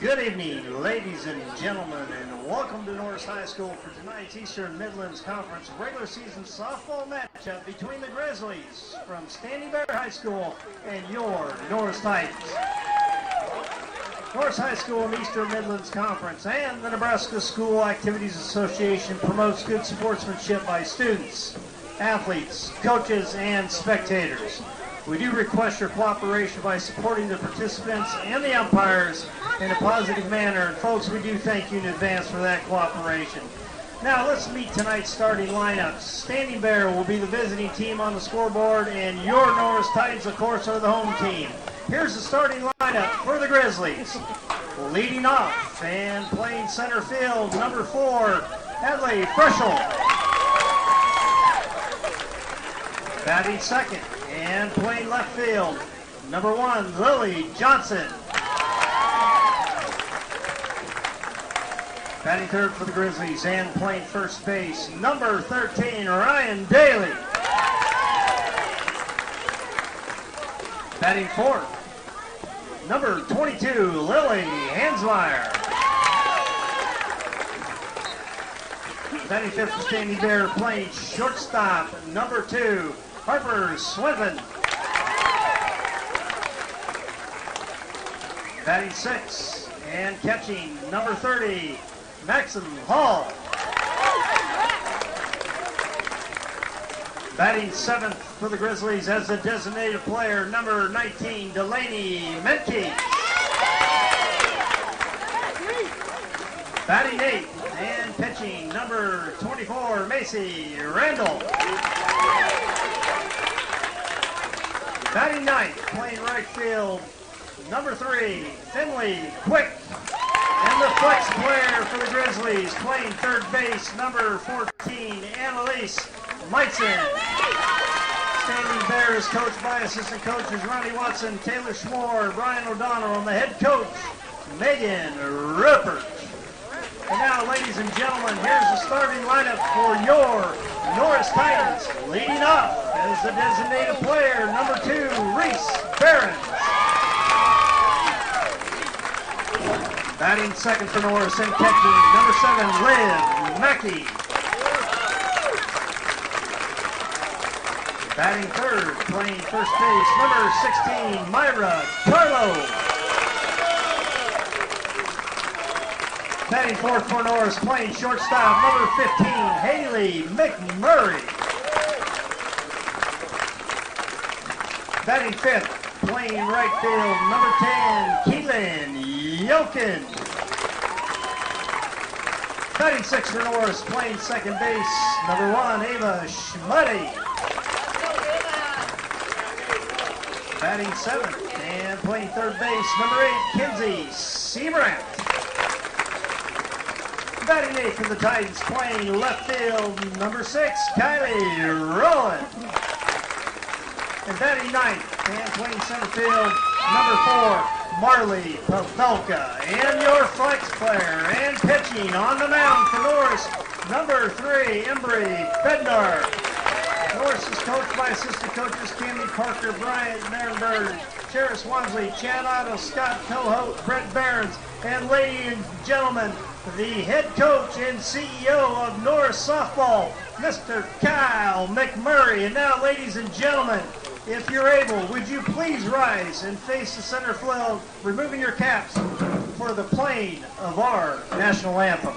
Good evening, ladies and gentlemen, and welcome to Norris High School for tonight's Eastern Midlands Conference regular season softball matchup between the Grizzlies from Standing Bear High School and your Norris Titans. Norris High School and Eastern Midlands Conference and the Nebraska School Activities Association promotes good sportsmanship by students, athletes, coaches, and spectators. We do request your cooperation by supporting the participants and the umpires in a positive manner. And folks, we do thank you in advance for that cooperation. Now let's meet tonight's starting lineup. Standing Bear will be the visiting team on the scoreboard, and your Norris Titans, of course, are the home team. Here's the starting lineup for the Grizzlies. Leading off and playing center field, number 4, Adley Frischel. Batting second and playing left field, number 1, Lily Johnson. Batting third for the Grizzlies and playing first base, number 13, Ryan Daly. Batting fourth, number 22, Lily Hansmeyer. Batting fifth for Standing Bear, playing shortstop, number 2, Harper Swinton. Batting sixth and catching, number 30, Maxim Hall. Batting seventh for the Grizzlies as a designated player, number 19, Delaney Menke. Batting eighth and pitching, number 24, Macy Randall. Batting ninth, playing right field, number 3, Finley Quick. And the flex player for the Grizzlies, playing third base, number 14, Annalise Meitzen. Standing Bear is coached by assistant coaches Ronnie Watson, Taylor Schmore, Brian O'Donnell, and the head coach, Megan Rupert. And now, ladies and gentlemen, here's the starting lineup for your Norris Titans. Leading up as the designated player, number 2, Reese Barron. Batting second for Norris and catching, number 7, Liv Mackey. Batting third, playing first base, number 16, Myra Carlo. Batting fourth for Norris, playing shortstop, number 15, Haley McMurray. Batting fifth, playing right field, number 10, Keelan Yokin. Batting sixth for Norris, playing second base, number 1, Ava Schmuddy. Batting seventh and playing third base, number 8, Kinsey Seabrandt. Batting eighth for the Titans, playing left field, number 6, Kylie Rowan. And batting ninth and playing center field, number 4, Marley Pavelka. And your flex player and pitching on the mound for Norris, number 3, Embry Bednar. Norris is coached by assistant coaches Tammy Parker, Bryant Marenberg, Cheris Wansley, Chad Otto, Scott Cohote, Brett Behrens, and ladies and gentlemen, the head coach and CEO of Norris Softball, Mr. Kyle McMurray. And now, ladies and gentlemen, if you're able, would you please rise and face the center field, removing your caps for the playing of our national anthem.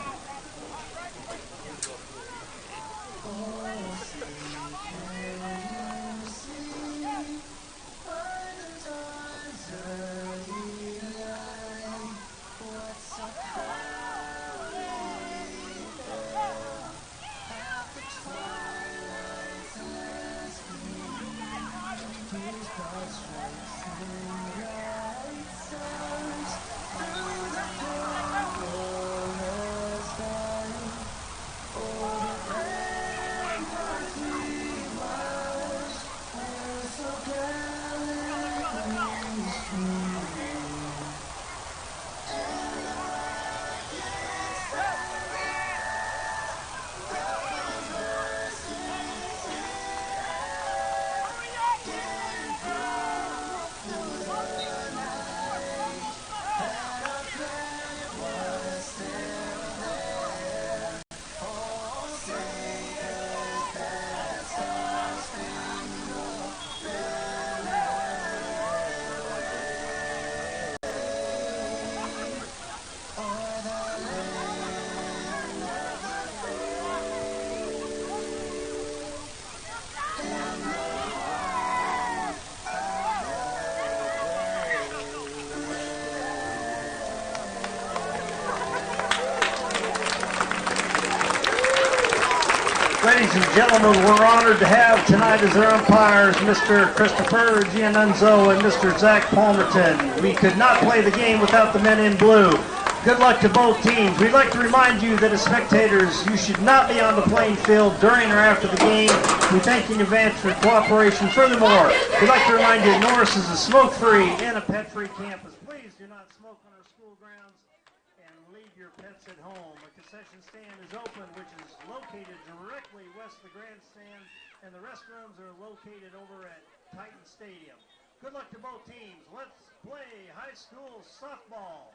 Ladies and gentlemen, we're honored to have tonight as our umpires Mr. Christopher Giannunzo and Mr. Zach Palmerton. We could not play the game without the men in blue. Good luck to both teams. We'd like to remind you that as spectators, you should not be on the playing field during or after the game. We thank you in advance for your cooperation. Furthermore, we'd like to remind you that Norris is a smoke-free and a pet-free campus. Please do not smoke on our school grounds and leave your pets at home. A concession stand is open, which is located directly west of the grandstand, and the restrooms are located over at Titan Stadium. Good luck to both teams. Let's play high school softball.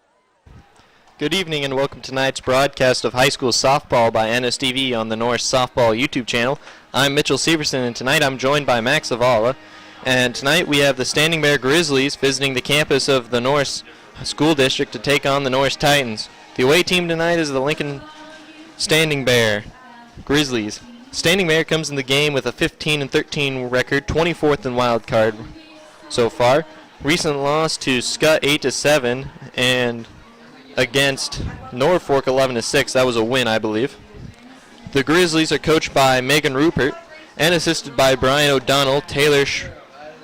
Good evening and welcome to tonight's broadcast of high school softball by NSTV on the Norris Softball YouTube channel. I'm Mitchell Severson, and tonight I'm joined by Max Zavala. And tonight we have the Standing Bear Grizzlies visiting the campus of the Norris School District to take on the Norris Titans. The away team tonight is the Lincoln Standing Bear Grizzlies. Standing Bear comes in the game with a 15-13 record, 24th in wild card so far. Recent loss to Scott 8-7 and against Norfolk 11-6. That was a win, I believe. The Grizzlies are coached by Megan Rupert and assisted by Brian O'Donnell, Taylor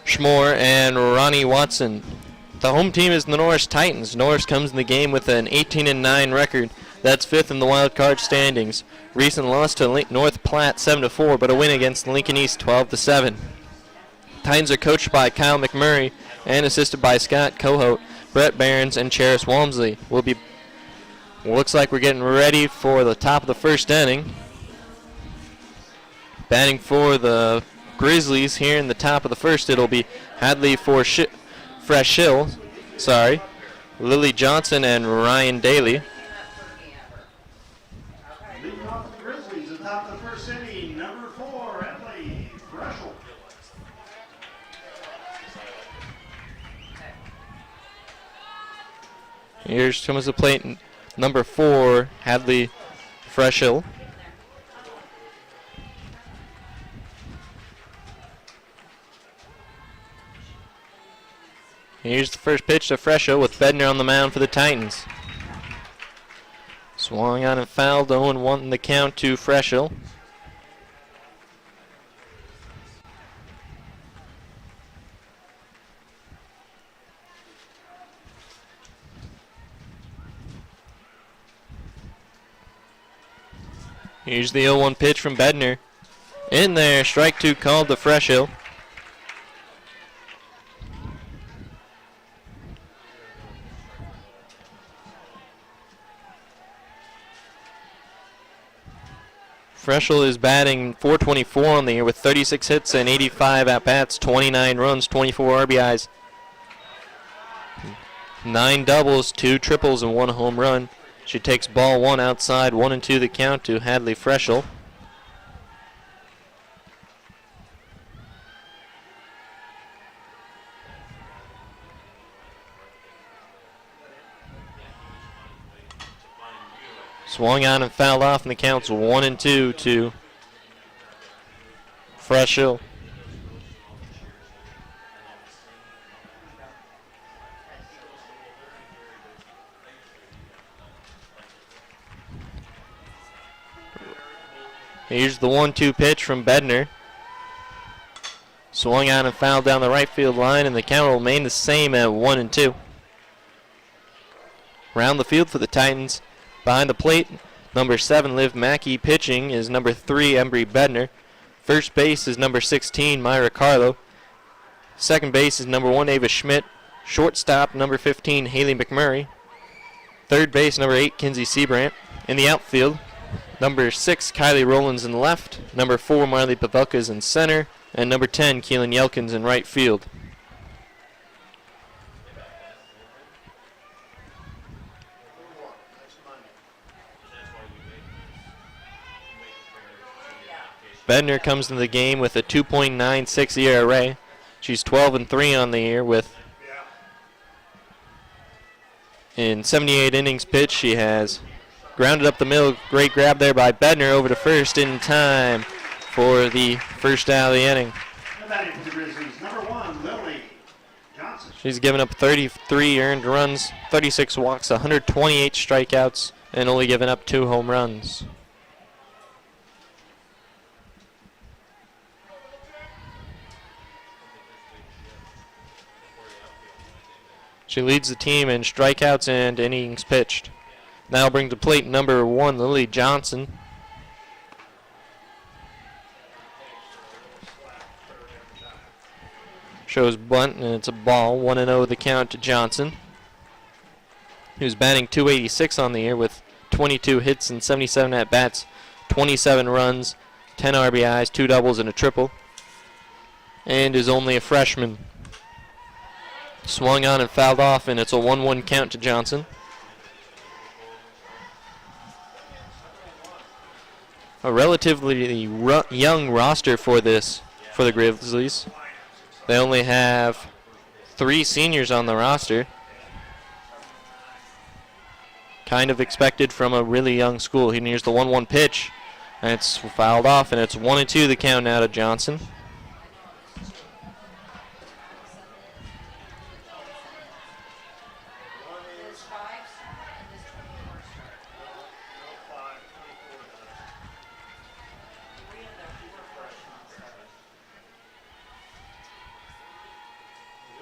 Schmore, and Ronnie Watson. The home team is the Norris Titans. Norris comes in the game with an 18-9 record. That's 5th in the wild card standings. Recent loss to North Platte 7-4, but a win against Lincoln East 12-7. Titans are coached by Kyle McMurray and assisted by Scott Cohout, Brett Barons, and Cheris Walmsley. Looks like we're getting ready for the top of the first inning. Batting for the Grizzlies here in the top of the first, it'll be Hadley for Fresh Hill, Lily Johnson and Ryan Daly. Leading off the Grizzlies at the top of the first inning, number 4, Hadley Fresh Hill. Here's comes the plate, number 4, Hadley Fresh Hill. Here's the first pitch to Fresh Hill with Bednar on the mound for the Titans. Swung on and fouled, 0-1 in the count to Fresh Hill. Here's the 0-1 pitch from Bednar. In there, strike 2 called to Fresh Hill. Fresh Hill is batting .424 on the year with 36 hits and 85 at-bats, 29 runs, 24 RBIs, 9 doubles, 2 triples, and 1 home run. She takes ball 1 outside, 1-2 the count to Hadley Fresh Hill. Swung on and fouled off, and the count's 1-2 to Fresh Hill. Here's the 1-2 pitch from Bednar. Swung on and fouled down the right field line, and the count will remain the same at 1-2. Round the field for the Titans. Behind the plate, number 7, Liv Mackey. Pitching is number 3, Embry Bednar. First base is number 16, Myra Carlo. Second base is number 1, Ava Schmidt. Shortstop, number 15, Haley McMurray. Third base, number 8, Kinsey Seabrant. In the outfield, number 6, Kylie Rollins in left. Number 4, Marley Pavelka is in center. And number 10, Keelan Yelkins in right field. Bednar comes into the game with a 2.96 ERA. She's 12-3 on the year with, in 78 innings pitched, she has grounded up the middle. Great grab there by Bednar over to first in time for the first out of the inning. She's given up 33 earned runs, 36 walks, 128 strikeouts, and only given up 2 home runs. She leads the team in strikeouts and innings pitched. Now bring to plate number 1, Lily Johnson. Shows bunt, and it's a ball. 1-0 the count to Johnson, who's batting .286 on the year with 22 hits and 77 at-bats, 27 runs, 10 RBIs, 2 doubles, and a triple, and is only a freshman. Swung on and fouled off, and it's a 1-1 count to Johnson. A relatively young roster for the Grizzlies. They only have 3 seniors on the roster. Kind of expected from a really young school. Here's the 1-1 pitch, and it's fouled off, and it's 1-2 the count now to Johnson.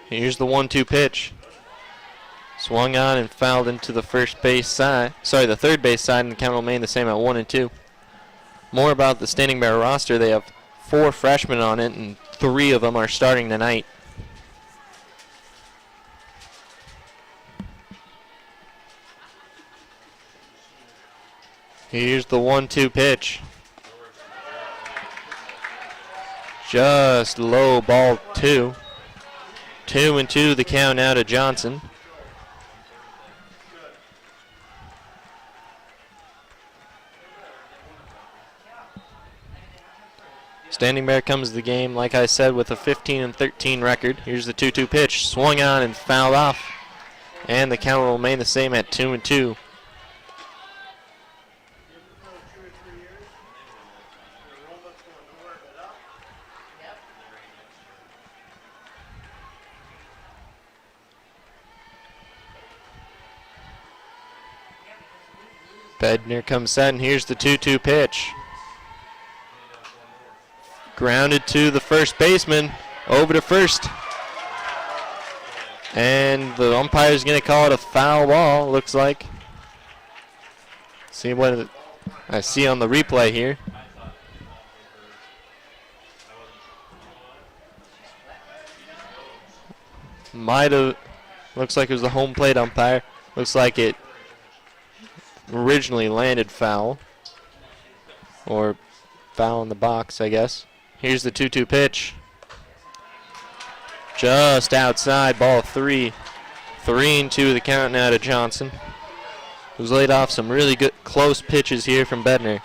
Here's the 1-2 pitch. Swung on and fouled into the third base side, and the count will remain the same at 1-2. More about the Standing Bear roster. They have 4 freshmen on it, and 3 of them are starting tonight. Here's the 1-2 pitch. Just low ball 2. 2-2 the count now to Johnson. Standing Bear comes to the game, like I said, with a 15-13 record. Here's the 2-2 pitch. Swung on and fouled off. And the count will remain the same at 2-2. Bednar comes set, and here's the 2-2 pitch. Grounded to the first baseman, over to first. And the umpire's going to call it a foul ball, looks like. See what I see on the replay here. Looks like it was the home plate umpire. Looks like it originally landed foul, or foul in the box, I guess. Here's the 2-2 pitch. Just outside, ball 3. 3-2 the count now to Johnson, who's laid off some really good close pitches here from Bednar.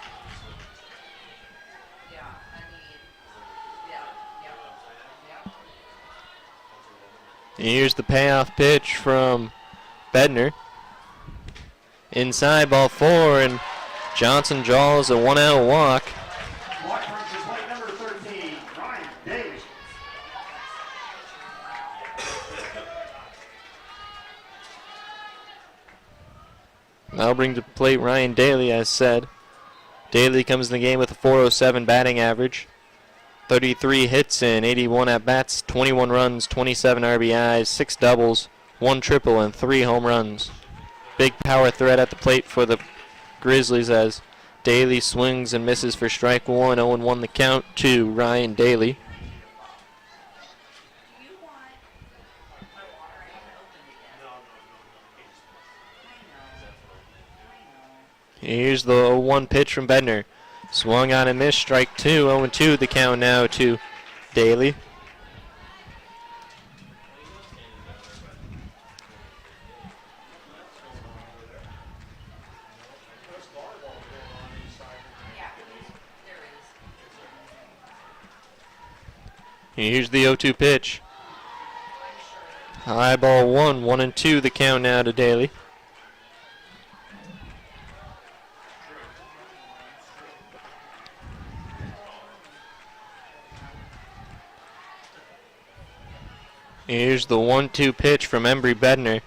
Here's the payoff pitch from Bednar. Inside, ball 4, and Johnson draws a 1-out walk. Number 13, Ryan Davis. Now bring to plate Ryan Daly, as said. Daly comes in the game with a .407 batting average, 33 hits and 81 at-bats, 21 runs, 27 RBIs, 6 doubles, 1 triple, and 3 home runs. Big power threat at the plate for the Grizzlies as Daly swings and misses for strike 1. 0-1 the count to Ryan Daly. Here's the 0-1 pitch from Bednar. Swung on and missed, strike 2. 0-2 the count now to Daly. Here's the 0-2 pitch. High ball 1, 1-2 the count now to Daly. Here's the 1-2 pitch from Embry Bednar.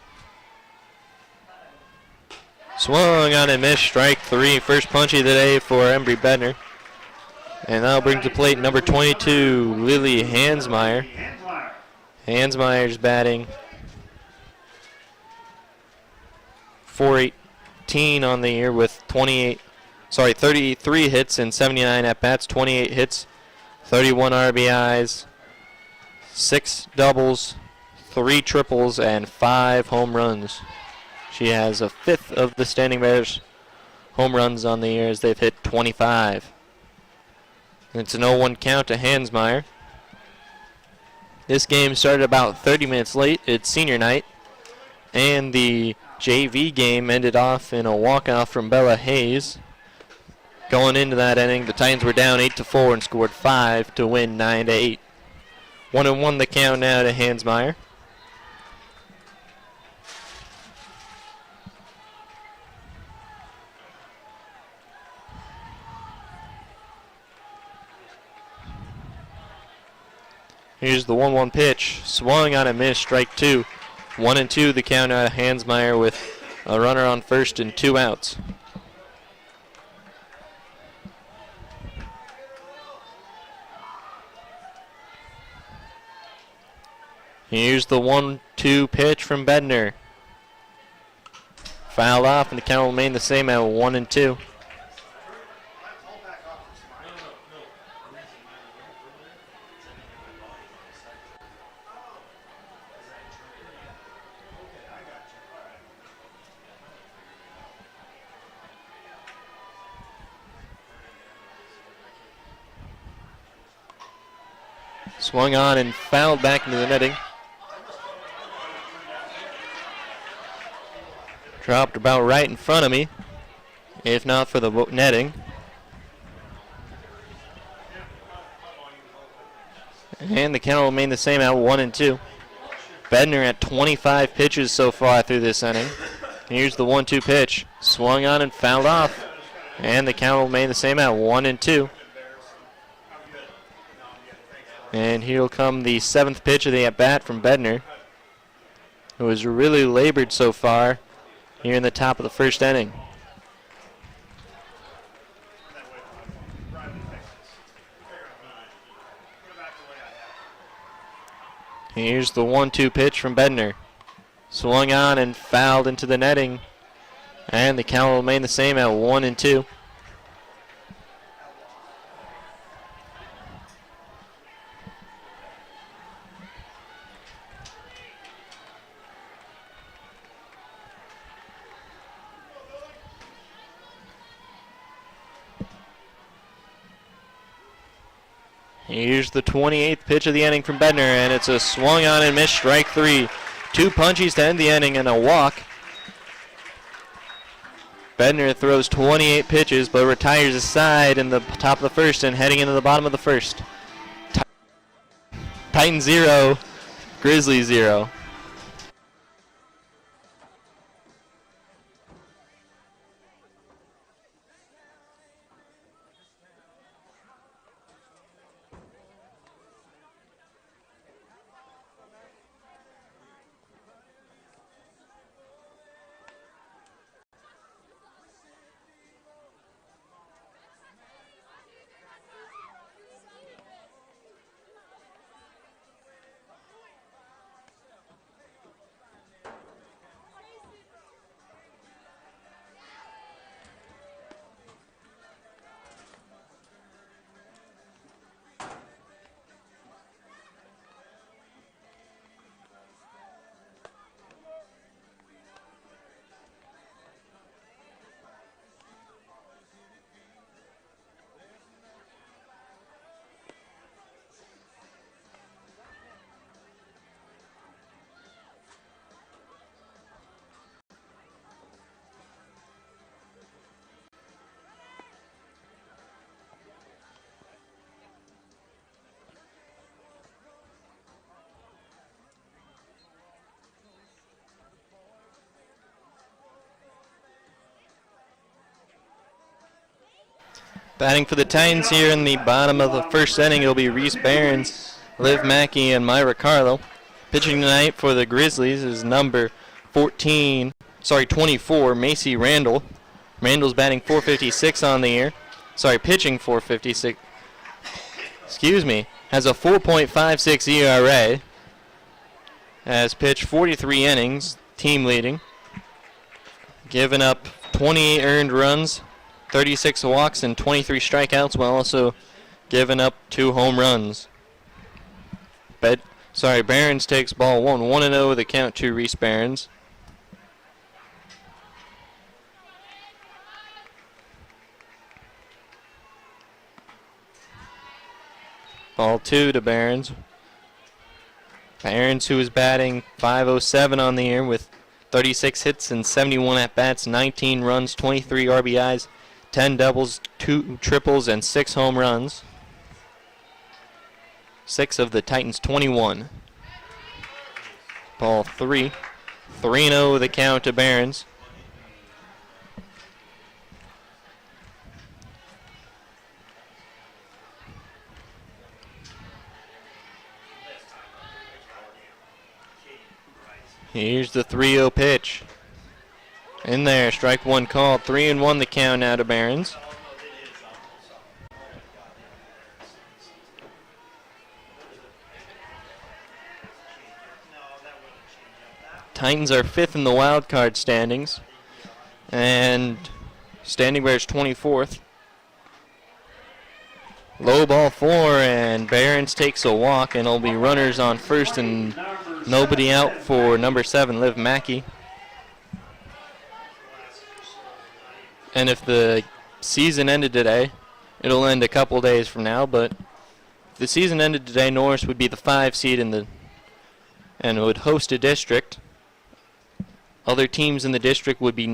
Swung on and missed, strike 3. First punch of the day for Embry Bednar. And that'll bring to plate number 22, Lily Hansmeyer. Hansmeyer's batting 418 on the year with 33 hits and 79 at-bats, 28 hits, 31 RBIs, 6 doubles, 3 triples, and 5 home runs. She has a fifth of the Standing Bears home runs on the year as they've hit 25. It's an 0-1 count to Hansmeyer. This game started about 30 minutes late. It's senior night, and the JV game ended off in a walkout from Bella Hayes. Going into that inning, the Titans were down 8-4 and scored 5 to win 9-8. 1-1 the count now to Hansmeyer. Here's the 1-1 pitch. Swung on a miss, strike 2. 1-2 the count out of Hansmeyer with a runner on first and 2 outs. Here's the 1-2 pitch from Bednar. Fouled off, and the count will remain the same at 1-2. Swung on and fouled back into the netting. Dropped about right in front of me, if not for the netting. And the count will remain the same at 1-2. Bednar at 25 pitches so far through this inning. Here's the 1-2 pitch. Swung on and fouled off. And the count will remain the same at 1-2. And here will come the 7th pitch of the at-bat from Bednar, who has really labored so far here in the top of the first inning. Here's the 1-2 pitch from Bednar. Swung on and fouled into the netting. And the count will remain the same at 1-2. Here's the 28th pitch of the inning from Bednar, and it's a swung on and missed, strike 3. 2 punchies to end the inning and a walk. Bednar throws 28 pitches but retires aside in the top of the first and heading into the bottom of the first. Titans 0, Grizzlies 0. Batting for the Titans here in the bottom of the first inning, it'll be Reese Behrens, Liv Mackey, and Myra Carlo. Pitching tonight for the Grizzlies is number 24, Macy Randall. Randall's batting .456 on the year. Pitching .456. Has a 4.56 ERA. Has pitched 43 innings, team leading. giving up 28 earned runs, 36 walks, and 23 strikeouts, while also giving up 2 home runs. Barons takes ball 1, 1-0 the count to Reese Barons. Ball 2 to Barons. Barons, who is batting .507 on the year with 36 hits and 71 at-bats, 19 runs, 23 RBIs, 10 doubles, 2 triples, and 6 home runs. 6 of the Titans' 21. Ball 3. 3-0 the count to Barons. Here's the 3-0 pitch. In there, strike 1 called. 3-1 the count now to Barons. Titans are 5th in the wild card standings, and Standing Bears 24th. Low ball 4, and Barons takes a walk, and it'll be runners on first and nobody out for number 7, Liv Mackey. And if the season ended today, it'll end a couple days from now, but if the season ended today, Norris would be the 5 seed and would host a district. Other teams in the district would be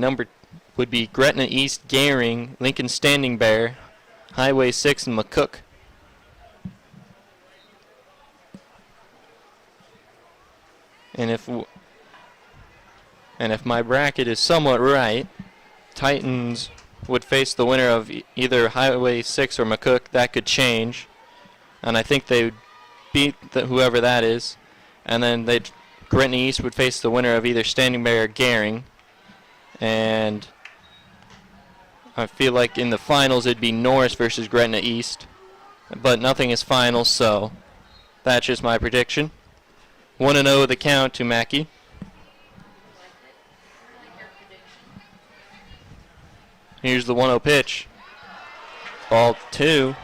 Gretna East, Gehring, Lincoln Standing Bear, Highway 6, and McCook. And if my bracket is somewhat right, Titans would face the winner of either Highway 6 or McCook. That could change, and I think they would beat whoever that is, and then Gretna East would face the winner of either Standing Bear or Gehring, and I feel like in the finals it'd be Norris versus Gretna East, but nothing is final, so that's just my prediction. 1-0 the count to Mackey. Here's the 1-0 pitch. Ball 2.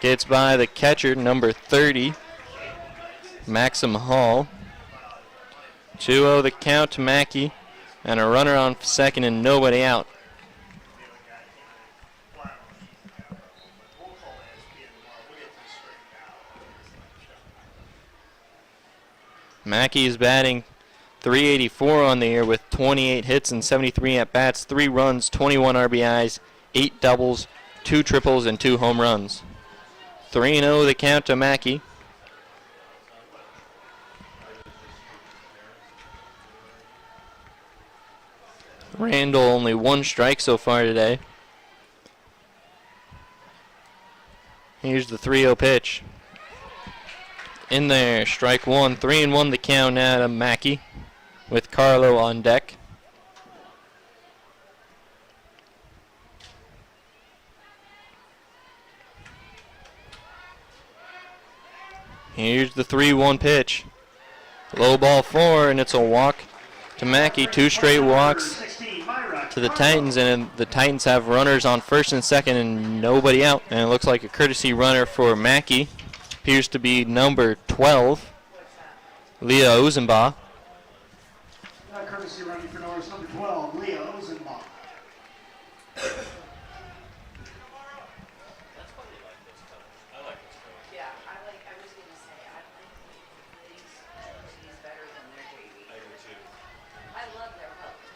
Gets by the catcher, number 30, Maxim Hall. 2-0 the count to Mackey, and a runner on second and nobody out. Mackey is batting .384 on the year with 28 hits and 73 at-bats, 3 runs, 21 RBIs, 8 doubles, 2 triples, and 2 home runs. 3-0 the count to Mackey. Randall only 1 strike so far today. Here's the 3-0 pitch. In there, strike 1. 3-1 the count now to Mackey with Carlo on deck. Here's the 3-1 pitch. Low ball 4, and it's a walk to Mackey. 2 straight walks to the Titans, and the Titans have runners on first and second and nobody out. And it looks like a courtesy runner for Mackey. Appears to be number 12, Leah Ozenbaugh. Courtesy running for Norris, number 12, Leah Ozenbaugh. Yeah, I was going to say, I think these jerseys better than their JV. I do too. I love their colors.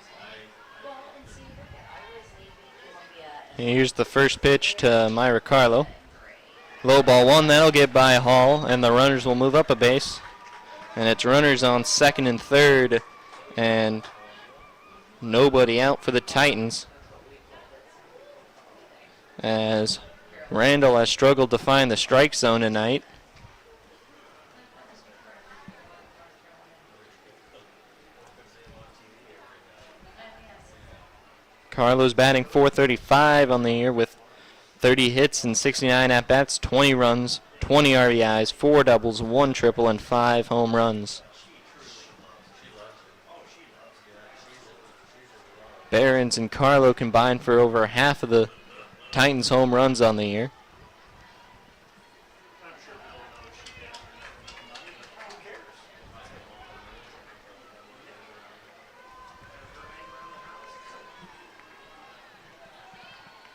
Well, and see, look at Iowa, Navy, Columbia. Here's the first pitch to Myra Carlo. Low ball 1, that'll get by Hall, and the runners will move up a base. And it's runners on second and third, and nobody out for the Titans, as Randall has struggled to find the strike zone tonight. Carlo's batting .435 on the year with 30 hits and 69 at-bats, 20 runs, 20 RBIs, 4 doubles, 1 triple, and 5 home runs. Behrens and Carlo combined for over half of the Titans' home runs on the year.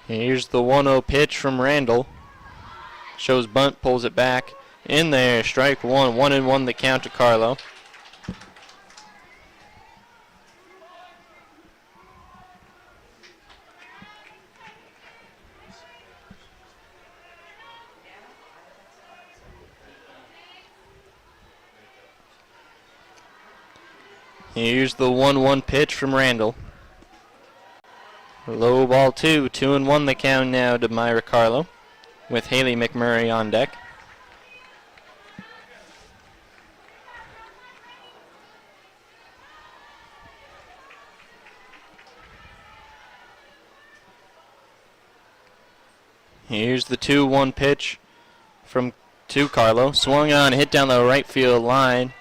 Here's the 1-0 pitch from Randall. Shows bunt, pulls it back. In there, strike one. 1-1 the count to Carlo. Here's the 1-1 pitch from Randall. Low ball 2, 2-1 the count now to Myra Carlo with Haley McMurray on deck. Here's the 2-1 pitch from Carlo. Swung on, hit down the right field line,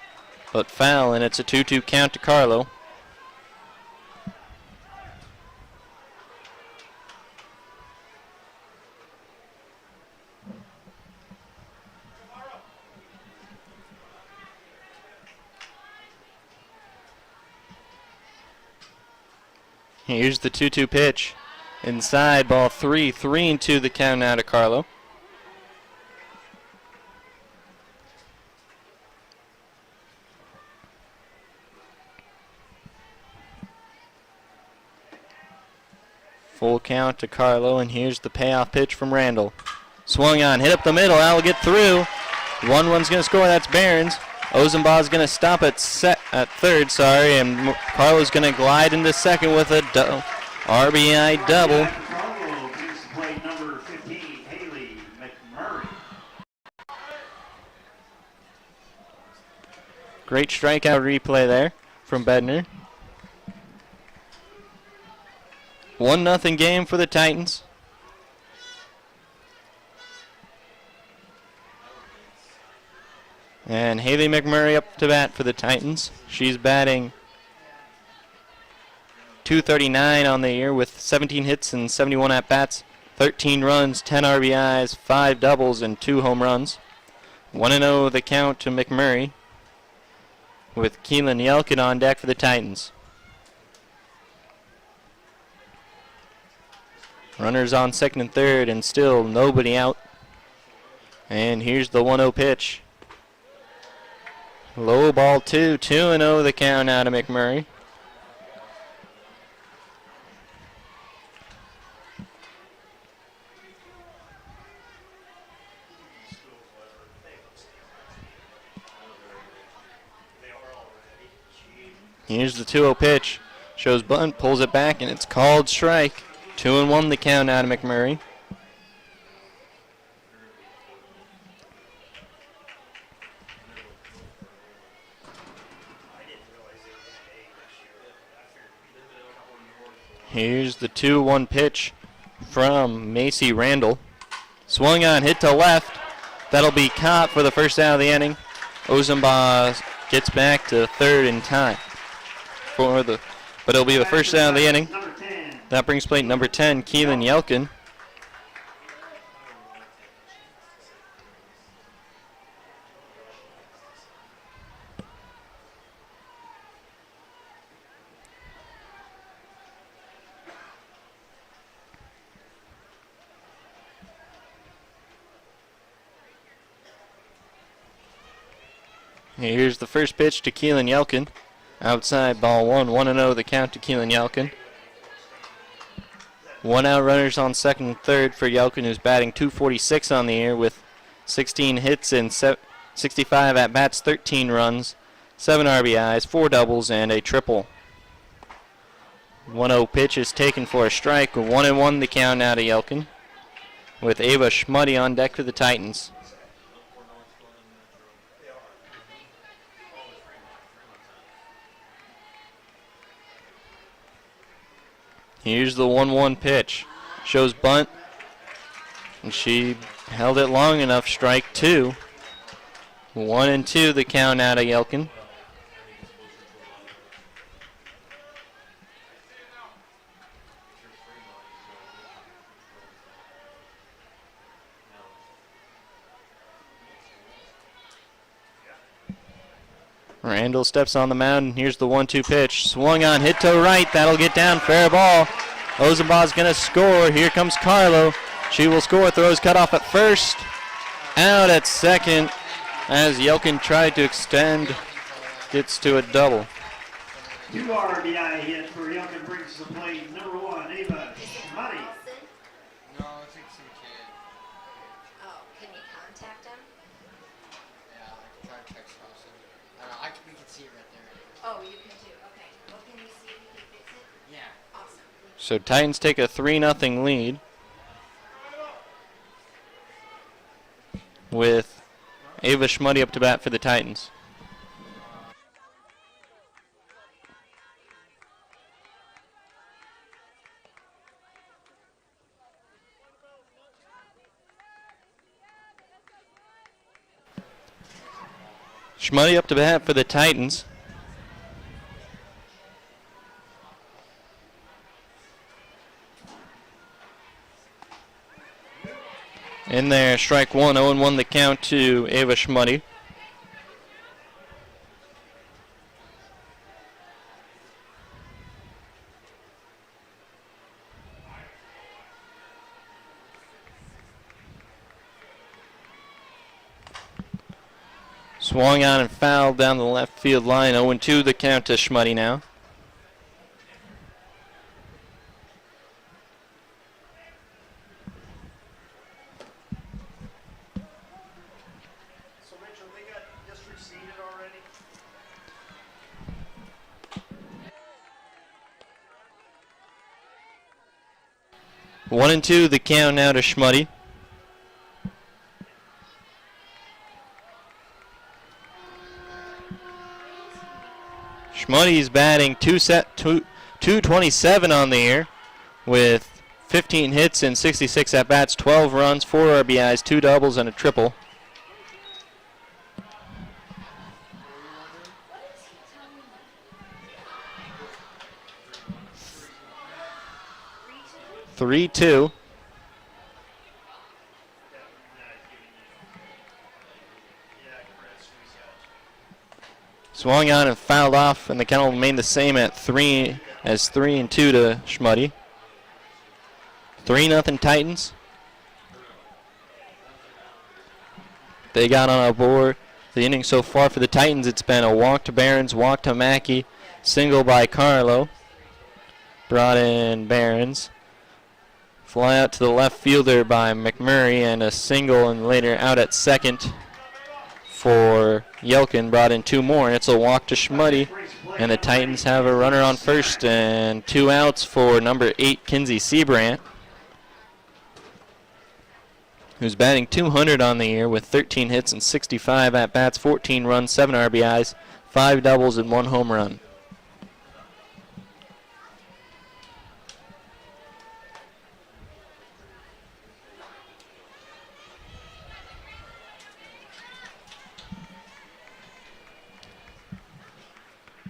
but foul, and it's a 2-2 count to Carlo. Here's the 2-2 pitch. Inside, ball 3, 3-2 the count now to Carlo. Full count to Carlo, and here's the payoff pitch from Randall. Swung on, hit up the middle, that'll get through. 1-1's going to score, that's Behrens. Ozenbaugh's going to stop at third, and Carlo's going to glide into second with a RBI double. Number 15, Haley McMurray. Great strikeout replay there from Bednar. 1-0 game for the Titans. And Haley McMurray up to bat for the Titans. She's batting .239 on the year with 17 hits and 71 at-bats, 13 runs, 10 RBIs, 5 doubles, and 2 home runs. 1-0 the count to McMurray with Keelan Yelkin on deck for the Titans. Runners on second and third, and still nobody out. And here's the 1-0 pitch. Low ball 2, 2-0 the count out of McMurray. Here's the 2-0 pitch. Shows bunt, pulls it back, and it's called strike. 2-1 the count out of McMurray. Here's the 2-1 pitch from Macy Randall. Swung on, hit to left. That'll be caught for the first out of the inning. Ozenbaugh gets back to third in time. But it'll be the first out of the inning. That brings plate number 10, Keelan Yelkin. Here's the first pitch to Keelan Yelkin. Outside, ball 1, 1-0 the count to Keelan Yelkin. 1 out, runners on second and third for Yelkin, who's batting .246 on the year with 16 hits and 65 at-bats, 13 runs, 7 RBIs, 4 doubles, and a triple. 1-0 pitch is taken for a strike. 1-1 the count now to Yelkin, with Ava Schmuddy on deck for the Titans. Here's the 1-1 pitch. Shows bunt, and she held it long enough. Strike 2. 1-2 the count out of Yelkin. Randall steps on the mound, and here's the 1-2 pitch. Swung on, hit to right. That'll get down, fair ball. Ozenbaugh's going to score. Here comes Carlo. She will score. Throws cut off at first. Out at second as Yelkin tried to extend. Gets to a double. 2 RBI hit for Yelkin brings to the plate. Number 1, Ava Schmutty. No, I think we can. Oh, can you contact him? Yeah, I can try to text Carlson. We can see it right there. Oh, you can too. Okay. Well, can you see if you can fix it? Yeah. Awesome. So Titans take a 3-0 lead with Ava Schmutty up to bat for the Titans. Schmutty up to bat for the Titans. In there, strike 1, 0-1 the count to Ava Schmutty. Swung on and fouled down the left field line. 0-2 the count to Schmutty now. So Mitchell, they got just reseeded already? One and two the count now to Schmutty. Schmutty's batting 227 on the year with 15 hits and 66 at-bats, 12 runs, 4 RBIs, 2 doubles, and a triple. Three, 2. Swung on and fouled off, and the count will remain the same at 3 as 3-2 to Schmutty. 3-0 Titans. They got on a board. The inning so far for the Titans, it's been a walk to Barons, walk to Mackey, single by Carlo. Brought in Barons. Fly out to the left fielder by McMurray, and a single, and later out at second for Yelkin. Brought in 2 more, and it's a walk to Schmutty. And the Titans have a runner on first and 2 outs for number 8, Kinsey Seabrant, who's batting 200 on the year with 13 hits and 65 at-bats, 14 runs, 7 RBIs, 5 doubles, and 1 home run.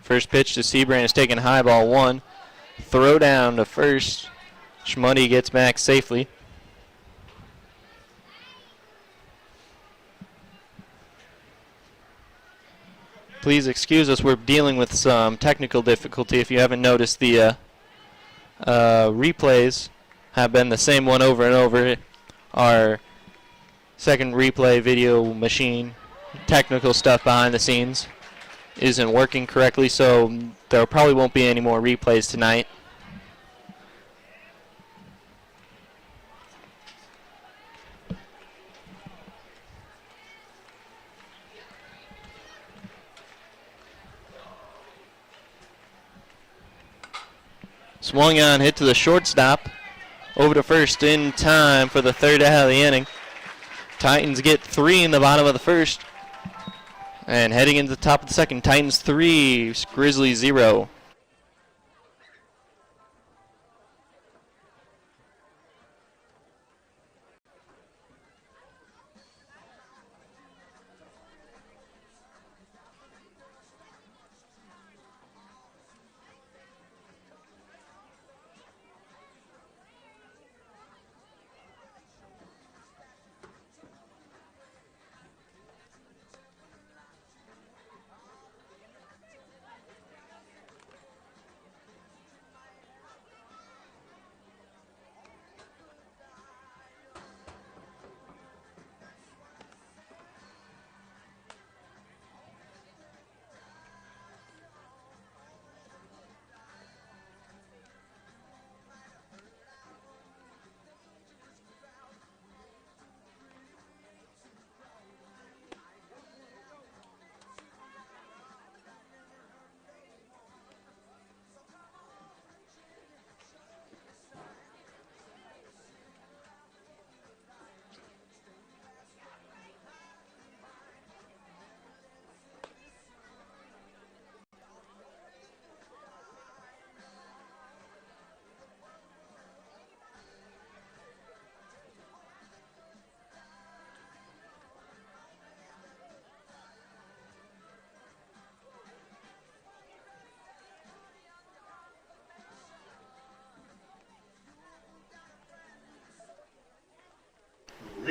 First pitch to Seabrant is taken high, ball 1. Throw down to first. Schmutty gets back safely. Please excuse us, we're dealing with some technical difficulty. If you haven't noticed, the replays have been the same one over and over. Our second replay video machine, technical stuff behind the scenes, isn't working correctly, so there probably won't be any more replays tonight. Swung on, hit to the shortstop. Over to first in time for the 3rd out of the inning. Titans get 3 in the bottom of the first. And heading into the top of the second, Titans 3, Grizzlies 0.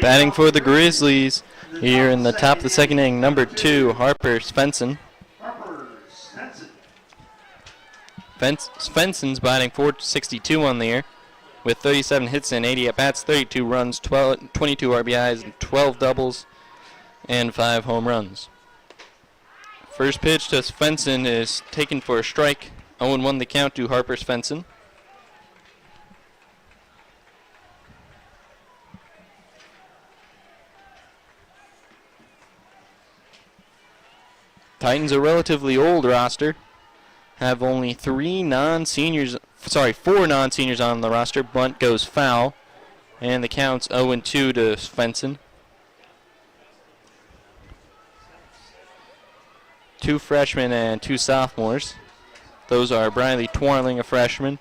Batting for the Grizzlies here in the top of the second inning, number 2, Harper Svensson. Svensson's batting .462 on the year with 37 hits and 80 at-bats, 32 runs, 22 RBIs, 12 doubles, and 5 home runs. First pitch to Svensson is taken for a strike. 0-1 the count to Harper Svensson. Titans a relatively old roster. Have only 4 non-seniors on the roster. Bunt goes foul. And the count's 0-2 to Svensson. 2 freshmen and 2 sophomores. Those are Briley Twarling, a freshman,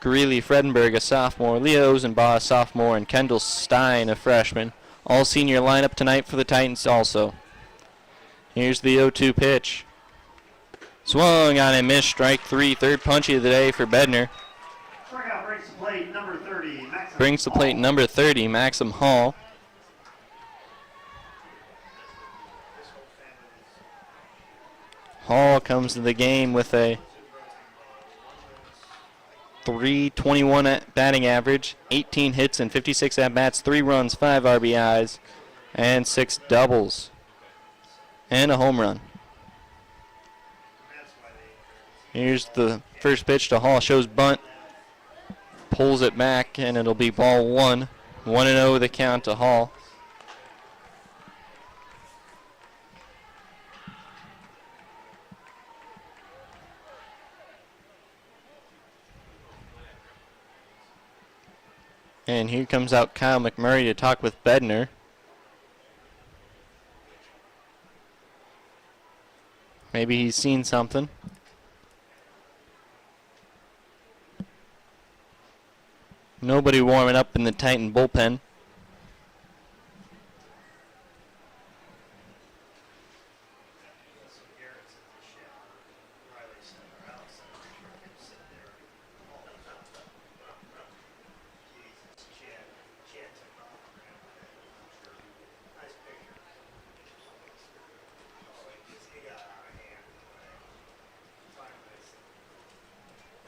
Greeley Fredenberg, a sophomore, Leo Ozenbaugh, a sophomore, and Kendall Stein, a freshman. All senior lineup tonight for the Titans also. Here's the 0-2 pitch. Swung on and missed, strike 3, third punchy of the day for Bednar. Strikeout brings the plate number 30, Maxim Brings the plate number 30, Maxim Hall. Hall comes to the game with a .321 batting average, 18 hits and 56 at-bats, 3 runs, 5 RBIs, and 6 doubles, and a home run. Here's the first pitch to Hall, shows bunt, pulls it back, and it'll be ball 1. 1-0 the count to Hall. And here comes out Kyle McMurray to talk with Bednar. Maybe he's seen something. Nobody warming up in the Titan bullpen.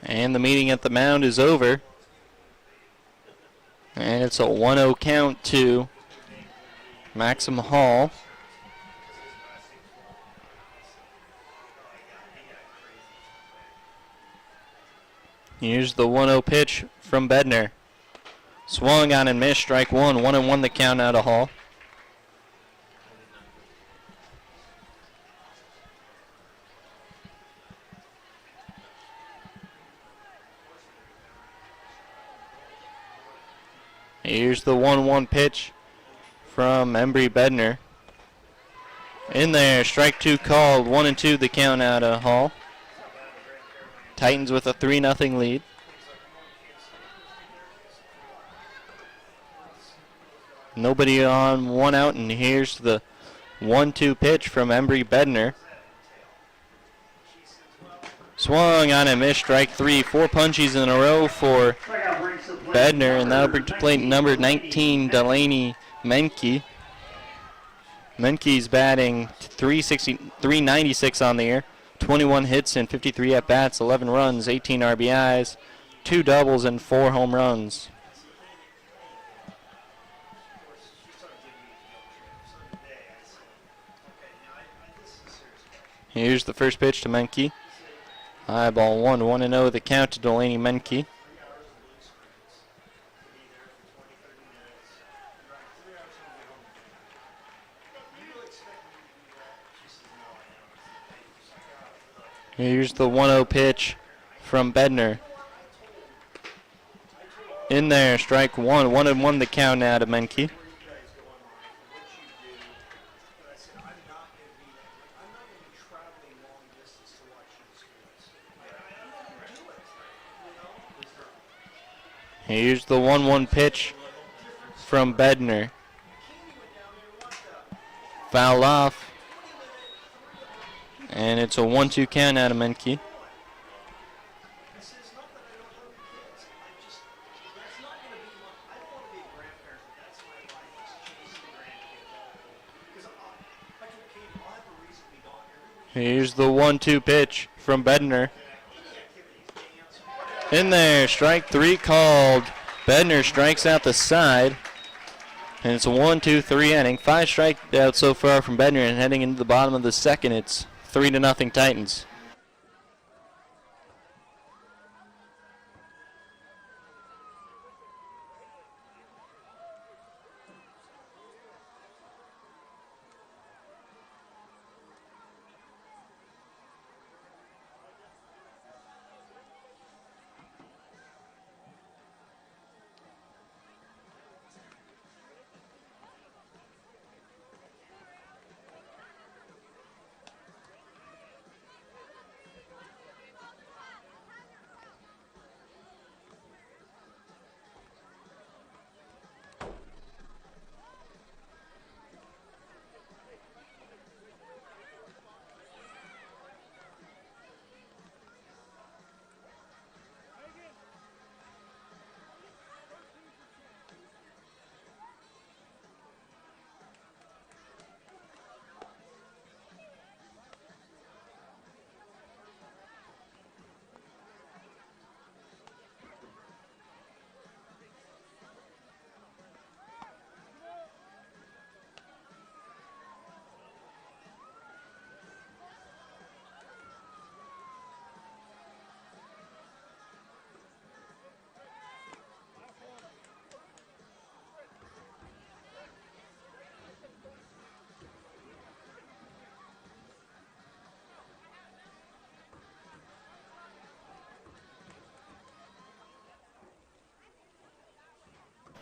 And the meeting at the mound is over. And it's a 1-0 count to Maxim Hall. Here's the 1-0 pitch from Bednar. Swung on and missed, strike 1. 1-1 the count out of Hall. Here's the 1-1 pitch from Embry Bednar. In there, strike 2 called, 1-2 the count out of Hall. Titans with a 3-0 lead. Nobody on, 1 out, and here's the 1-2 pitch from Embry Bednar. Swung on and missed, strike 3. 4 punchies in a row for Bednar, and that'll bring to plate number 19, Delaney Menke. Menke's batting .396 on the year, 21 hits and 53 at-bats, 11 runs, 18 RBIs, 2 doubles, and 4 home runs. Here's the first pitch to Menke. High ball 1, 1-0 the count to Delaney Menke. Here's the 1-0 pitch from Bednar. In there, strike 1. 1-1 the count now to Menke. Here's the 1-1 pitch from Bednar. Foul off. And it's a 1-2 count out of Menke. Here's the 1-2 pitch from Bednar. In there, strike 3 called. Bednar strikes out the side. And it's a 1-2-3 inning. 5 strikeouts so far from Bednar, and heading into the bottom of the second, it's 3-0 Titans.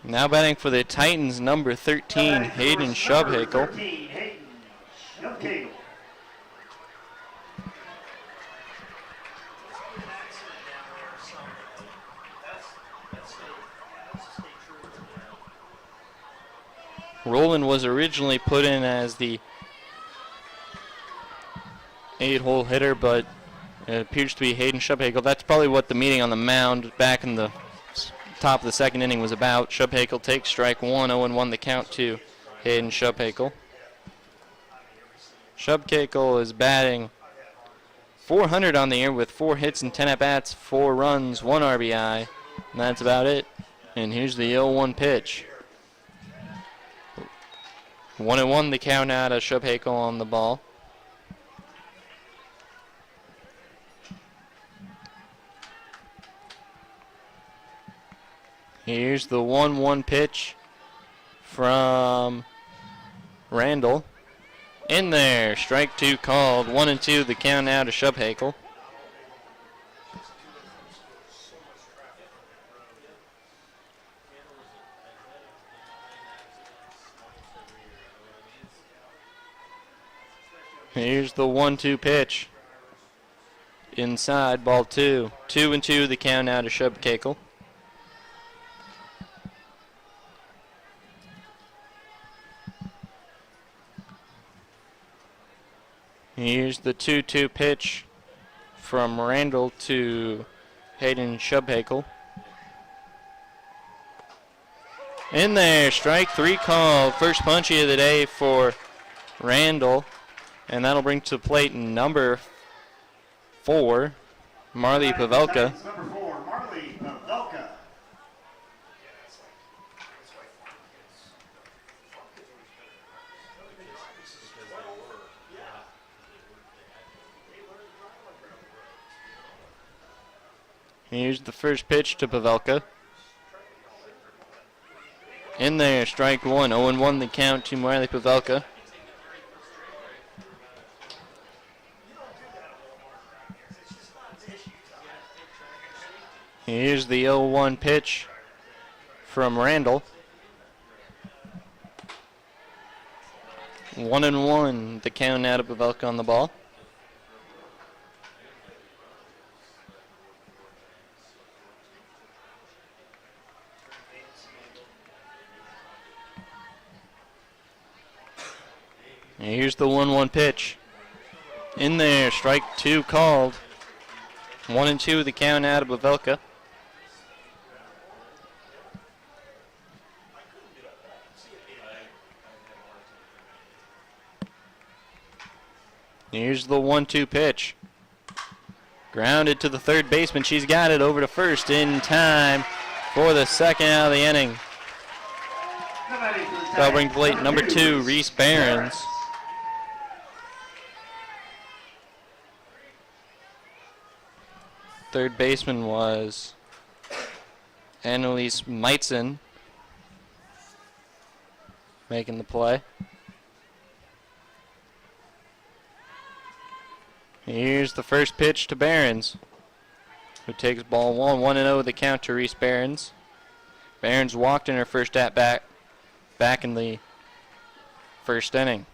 Now batting for the Titans, number 13, Hayden Shubhakel. Roland was originally put in as the 8-hole hitter, but it appears to be Hayden Shubhakel. That's probably what the meeting on the mound back in the top of the second inning was about. Shubhakel takes strike 1, 0-1 the count to Hayden Shubhakel. Shubhakel is batting .400 on the year with 4 hits and 10 at-bats, 4 runs, 1 RBI, and that's about it. And here's the 0-1 pitch. 1-1 the count out of Shubhakel on the ball. Here's the 1-1 pitch from Randall. In there, strike 2 called. 1-2 the count out of Shubhakel. Here's the 1-2 pitch. Inside, ball 2. 2-2 the count out of Shubhakel. Here's the 2-2 pitch from Randall to Hayden Shubhakel. In there, strike 3 called. First punchy of the day for Randall. And that'll bring to the plate number 4, Marley Pavelka. Number 4, Marley Pavelka. Here's the first pitch to Pavelka. In there, strike 1, 0-1 the count to Marley Pavelka. Here's the 0-1 pitch from Randall. 1-1 the count out of Pavelka on the ball. And here's the 1-1 pitch. In there, strike 2 called. 1-2 the count out of Pavelka. Here's the 1-2 pitch. Grounded to the third baseman. She's got it over to first in time for the second out of the inning. That'll bring plate number 2, Reese Behrens. Third baseman was Annalise Meitzen making the play. Here's the first pitch to Behrens, who takes ball 1, 1-0 the count to Reese Behrens. Behrens walked in her first at-bat back in the first inning.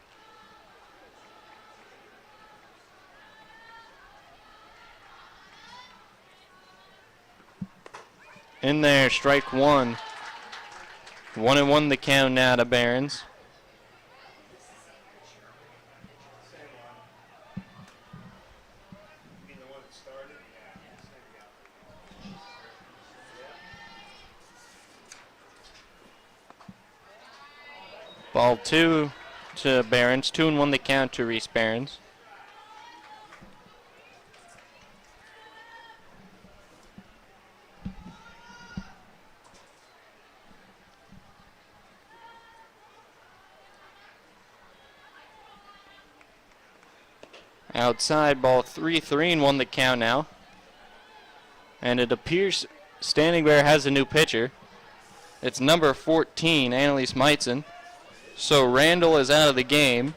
In there, strike 1. 1-1 the count now to Behrens. Ball 2 to Behrens. 2-1 the count to Reese Behrens. Outside, ball 3, 3-1 the count now. And it appears Standing Bear has a new pitcher. It's number 14, Annalise Meitzen. So Randall is out of the game.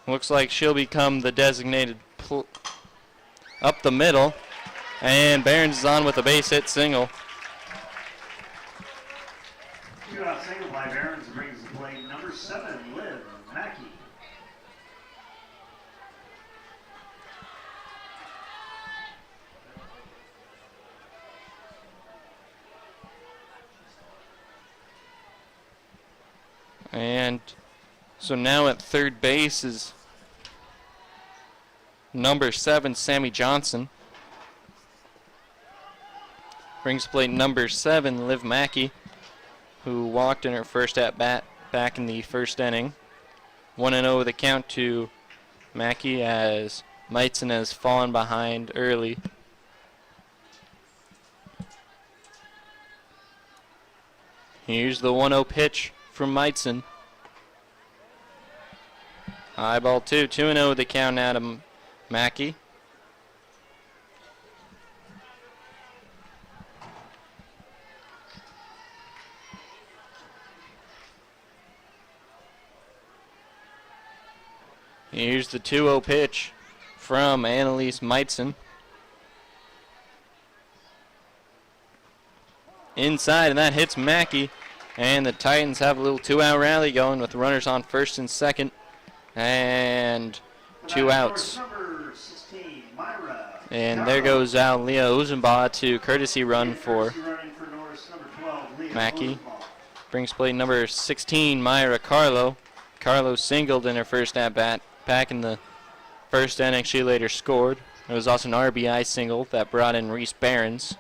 Looks like she'll become the designated up the middle. And Behrens is on with a base hit single. Two-out single by Behrens brings the play number 7, Liv Mackey. And so now at third base is number 7, Sammy Johnson. Brings plate number 7, Liv Mackey, who walked in her first at-bat back in the first inning. 1-0 the count to Mackey as Meitzen has fallen behind early. Here's the 1-0 pitch from Meitzen. High ball 2, 2-0 the count now to Mackey. Here's the 2-0 pitch from Annalise Meitzen. Inside, and that hits Mackey. And the Titans have a little 2-out rally going with runners on first and second. And 2 outs. And there goes out Leah Uzenbaugh to courtesy run for Mackey. Brings plate number 16, Myra Carlo. Carlo singled in her first at-bat. Back in the first inning, she later scored. There was also an RBI single that brought in Reese Behrens.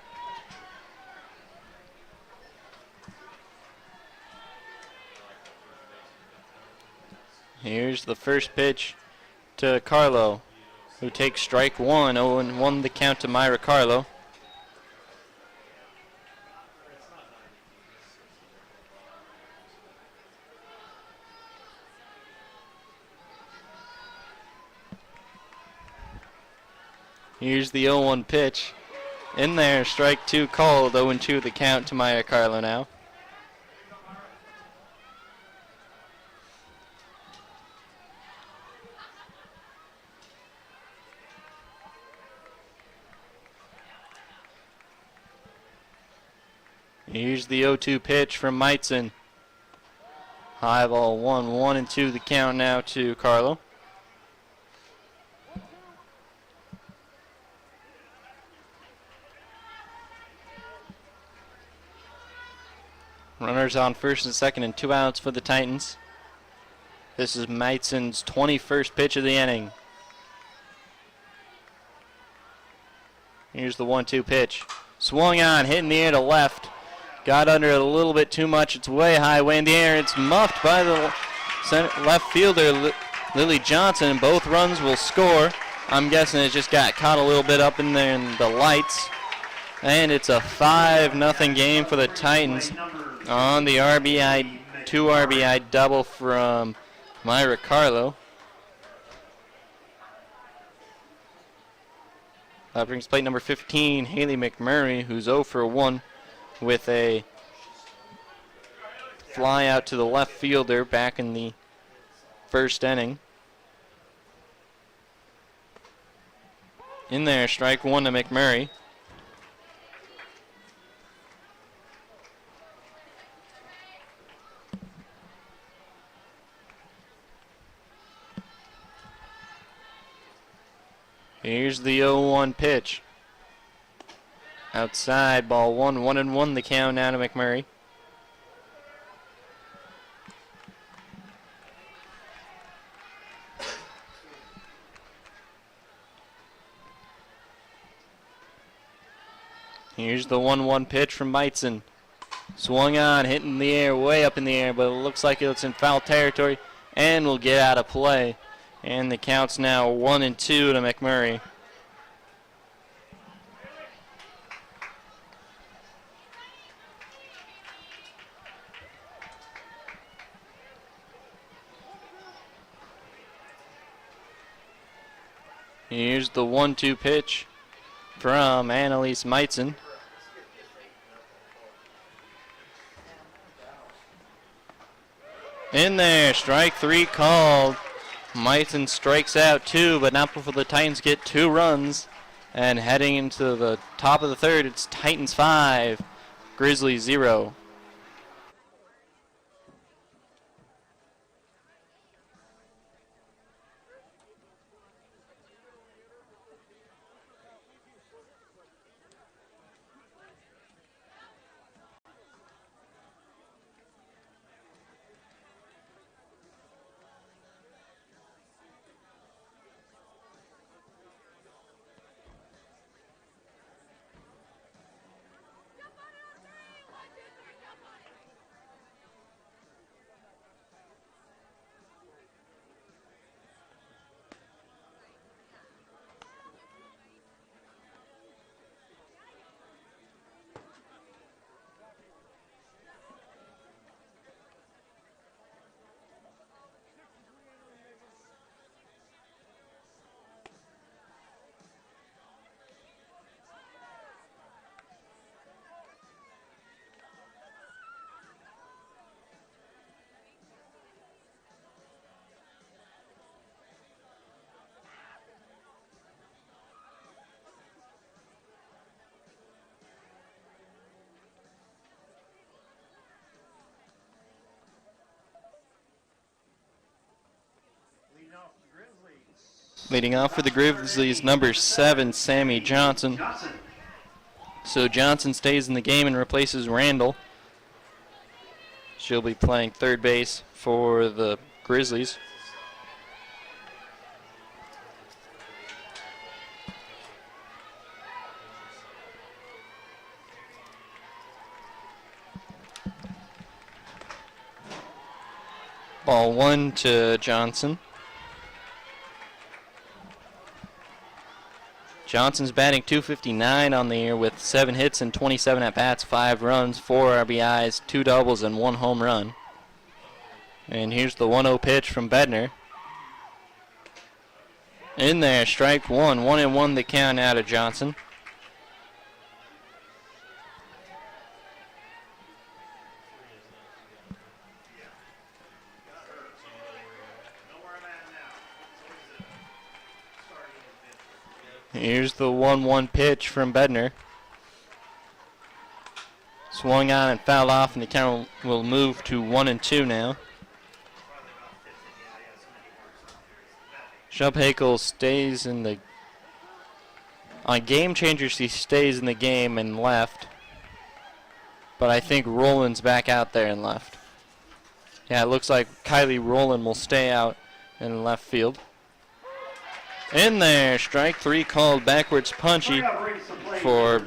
Here's the first pitch to Carlo, who takes strike 1, 0-1 the count to Myra Carlo. Here's the 0-1 pitch. In there, strike 2 called, 0-2 the count to Myra Carlo now. Here's the 0-2 pitch from Meitzen. High ball 1, 1-2 the count now to Carlo. Runners on first and second and 2 outs for the Titans. This is Meitzen's 21st pitch of the inning. Here's the 1-2 pitch. Swung on, hit in the air to left. got under it a little bit too much. It's way high, way in the air. It's muffed by the left fielder, Lily Johnson. Both runs will score. I'm guessing it just got caught a little bit up in there in the lights. And it's a 5-0 game for the Titans on the two RBI double from Myra Carlo. That brings plate number 15, Haley McMurray, who's 0 for 1 with a fly out to the left fielder back in the first inning. In there, strike one to McMurray. Here's the 0-1 pitch. Outside, ball 1-1 the count now to McMurray. Here's the 1-1 pitch from Meitzen. Swung on, hitting the air, way up in the air, but it looks like it's in foul territory and will get out of play. And the count's now 1-2 to McMurray. Here's the 1-2 pitch from Annalise Meitzen. In there, strike three called. Meitzen strikes out two, but not before the Titans get 2 runs. And heading into the top of the third, it's Titans 5, Grizzlies 0. Leading off for the Grizzlies, number 7, Sammy Johnson. So Johnson stays in the game and replaces Randall. She'll be playing third base for the Grizzlies. Ball 1 to Johnson. Johnson's batting .259 on the year with 7 hits and 27 at-bats, 5 runs, 4 RBIs, 2 doubles, and 1 home run. And here's the 1-0 pitch from Bednar. In there, strike one. 1-1 the count out of Johnson. Here's the 1-1 pitch from Bednar. Swung on and fouled off, and the count will move to 1-2 now. Shubhakel stays in the... On Game Changers, he stays in the game and left. But I think Roland's back out there in left. Yeah, it looks like Kylie Roland will stay out in left field. In there, strike 3 called backwards punchy for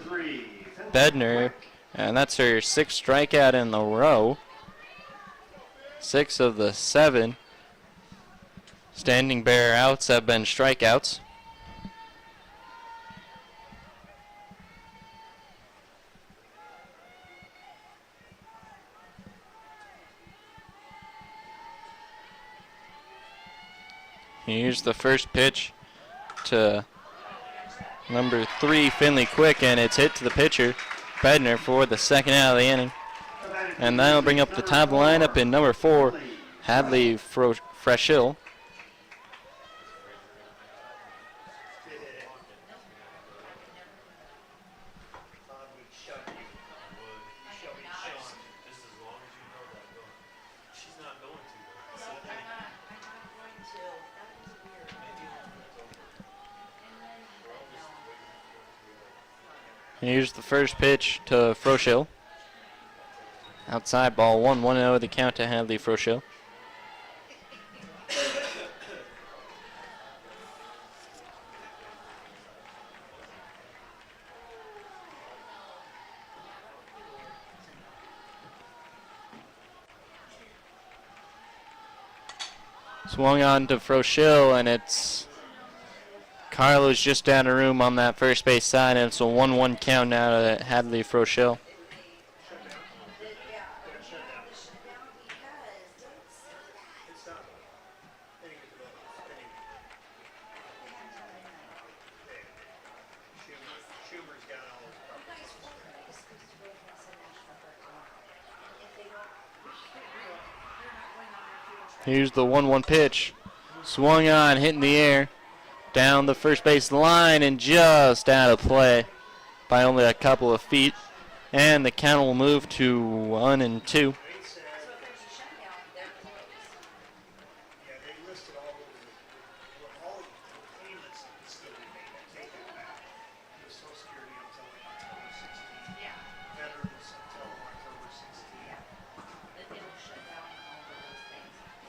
Bednar. And that's her 6th strikeout in a row. 6 of the 7 standing bear outs have been strikeouts. Here's the first pitch to number 3, Finley Quick, and it's hit to the pitcher, Bednar, for the 2nd out of the inning. And that'll bring up the top lineup in number 4, Hadley Freshill. Here's the first pitch to Froschel. Outside ball 1-1-0 the count to Hadley Froschel. Swung on to Froschel, and it's Carlos just out of room on that first base side, and it's a 1-1 count now to Hadley Froschel. Here's the 1-1 pitch. Swung on, hit in the air. Down the first base line and just out of play by only a couple of feet. And the count will move to 1-2.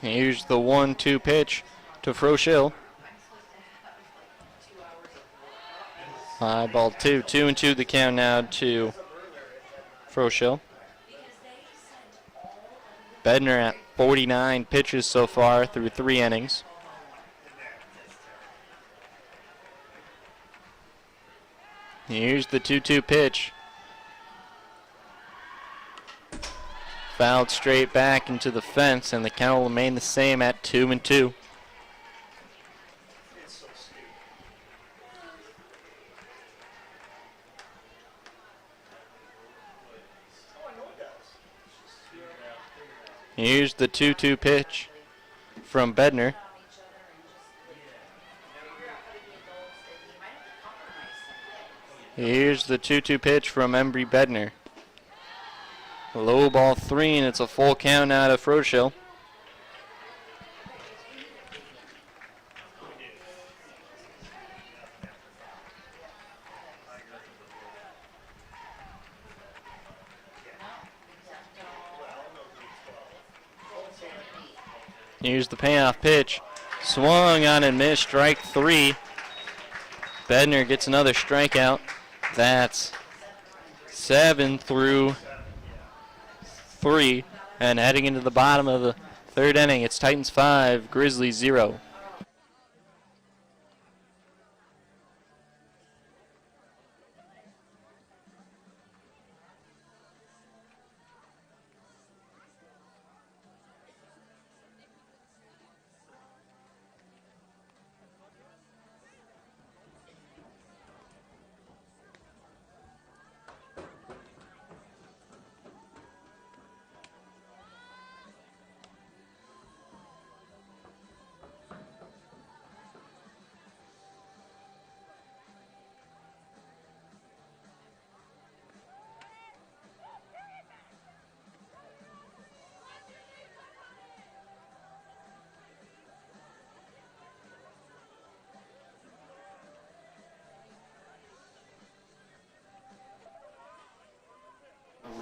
Here's the 1-2 pitch to Froschel. Ball 2, 2-2 the count now to Froschel. Bednar at 49 pitches so far through 3 innings. Here's the 2-2 pitch. Fouled straight back into the fence, and the count will remain the same at 2-2. Here's the 2-2 pitch from Bednar. Here's the 2-2 pitch from Embry Bednar. Low ball 3, and it's a full count out of Froschel. Here's the payoff pitch. Swung on and missed, strike 3. Bednar gets another strikeout. That's 7 through 3. And heading into the bottom of the 3rd inning, it's Titans 5, Grizzlies 0.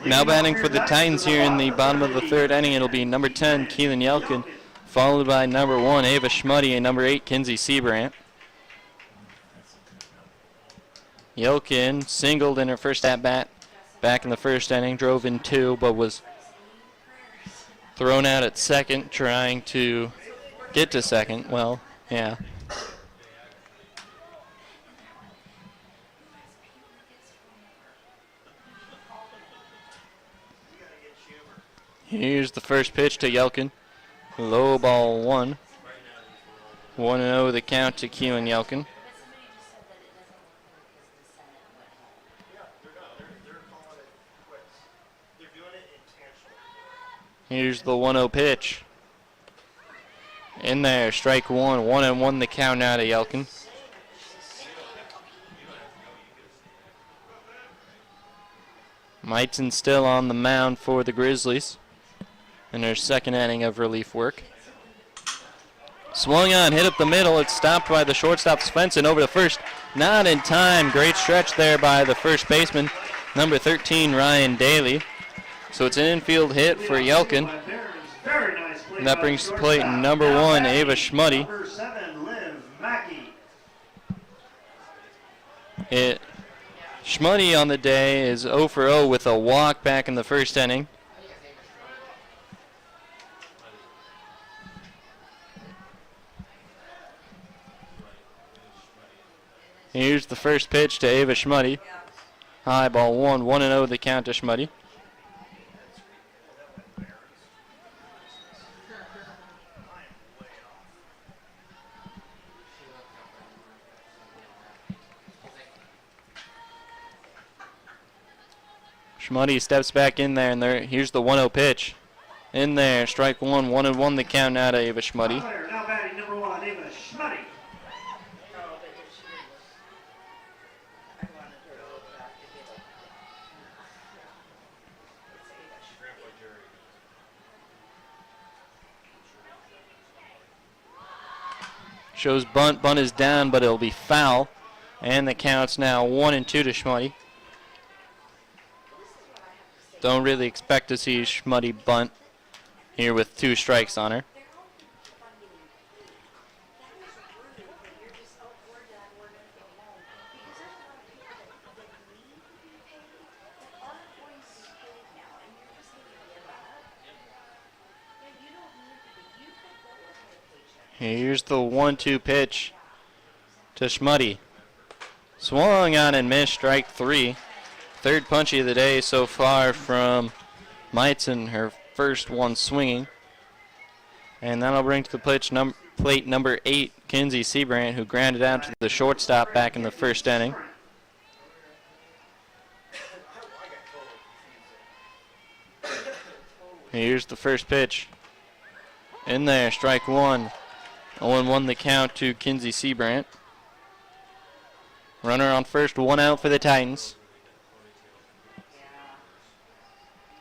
Now batting for the Titans here in the bottom of the 3rd inning, it'll be number 10, Keelan Yelkin, followed by number 1, Ava Schmuddy, and number 8, Kinsey Seabrant. Yelkin singled in her first at-bat back in the first inning, drove in 2, but was thrown out at second trying to get to second. Well, yeah. Here's the first pitch to Yelkin. Low ball 1. 1-0 the count to Keelan Yelkin. Here's the 1-0 pitch. In there, strike 1. 1-1 the count now to Yelkin. Meitzen still on the mound for the Grizzlies in their second inning of relief work. Swung on, hit up the middle. It's stopped by the shortstop Svensson over the first. Not in time. Great stretch there by the first baseman, number 13, Ryan Daly. So it's an infield hit for Yelkin. And that brings to plate number 1, Ava Schmuddy. Schmuddy on the day is 0 for 0 with a walk back in the first inning. Here's the first pitch to Ava Schmuddy. High ball 1, 1-0 the count to Schmuddy. Schmuddy steps back in there, and here's the 1-0 pitch. In there, strike 1, 1-1 the count now to Ava Schmuddy. Now batting number 1, Ava Schmuddy. Shows bunt. Bunt is down, but it'll be foul. And the count's now 1-2 to Schmuddy. Don't really expect to see Schmuddy bunt here with 2 strikes on her. Here's the 1-2 pitch to Schmuddy. Swung on and missed, strike 3. Third punchy of the day so far from Meitzen, her first one swinging. And that'll bring to the plate number 8, Kinsey Seabrant, who grounded out to the shortstop back in the first inning. Here's the first pitch. In there, strike 1. 0-1 the count to Kinsey Seabrant. Runner on first, 1 out for the Titans.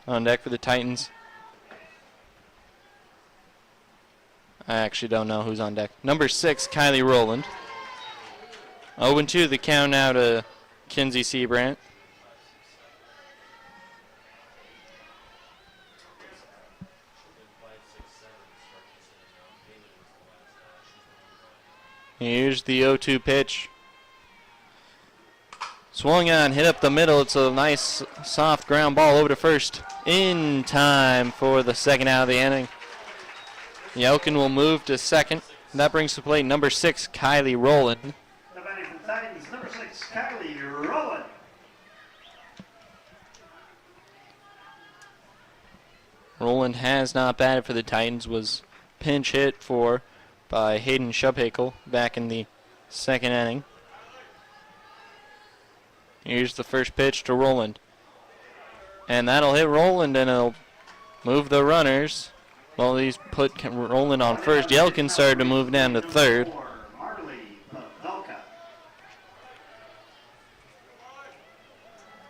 On deck for the Titans. I actually don't know who's on deck. Number 6, Kylie Rowland. 0-2 the count now to Kinsey Seabrant. Here's the 0-2 pitch. Swung on, hit up the middle. It's a nice soft ground ball over to first. In time for the second out of the inning. Yelkin will move to second. That brings to plate number 6, Kylie Rowland. Now batting for the Titans, number 6, Kylie Rowland. Rowland has not batted for the Titans. Was pinch hit for by Hayden Shubhakel back in the second inning. Here's the first pitch to Rowland. And that'll hit Rowland, and it'll move the runners. Well, he's put Rowland on first. Yelkin started to move down to third.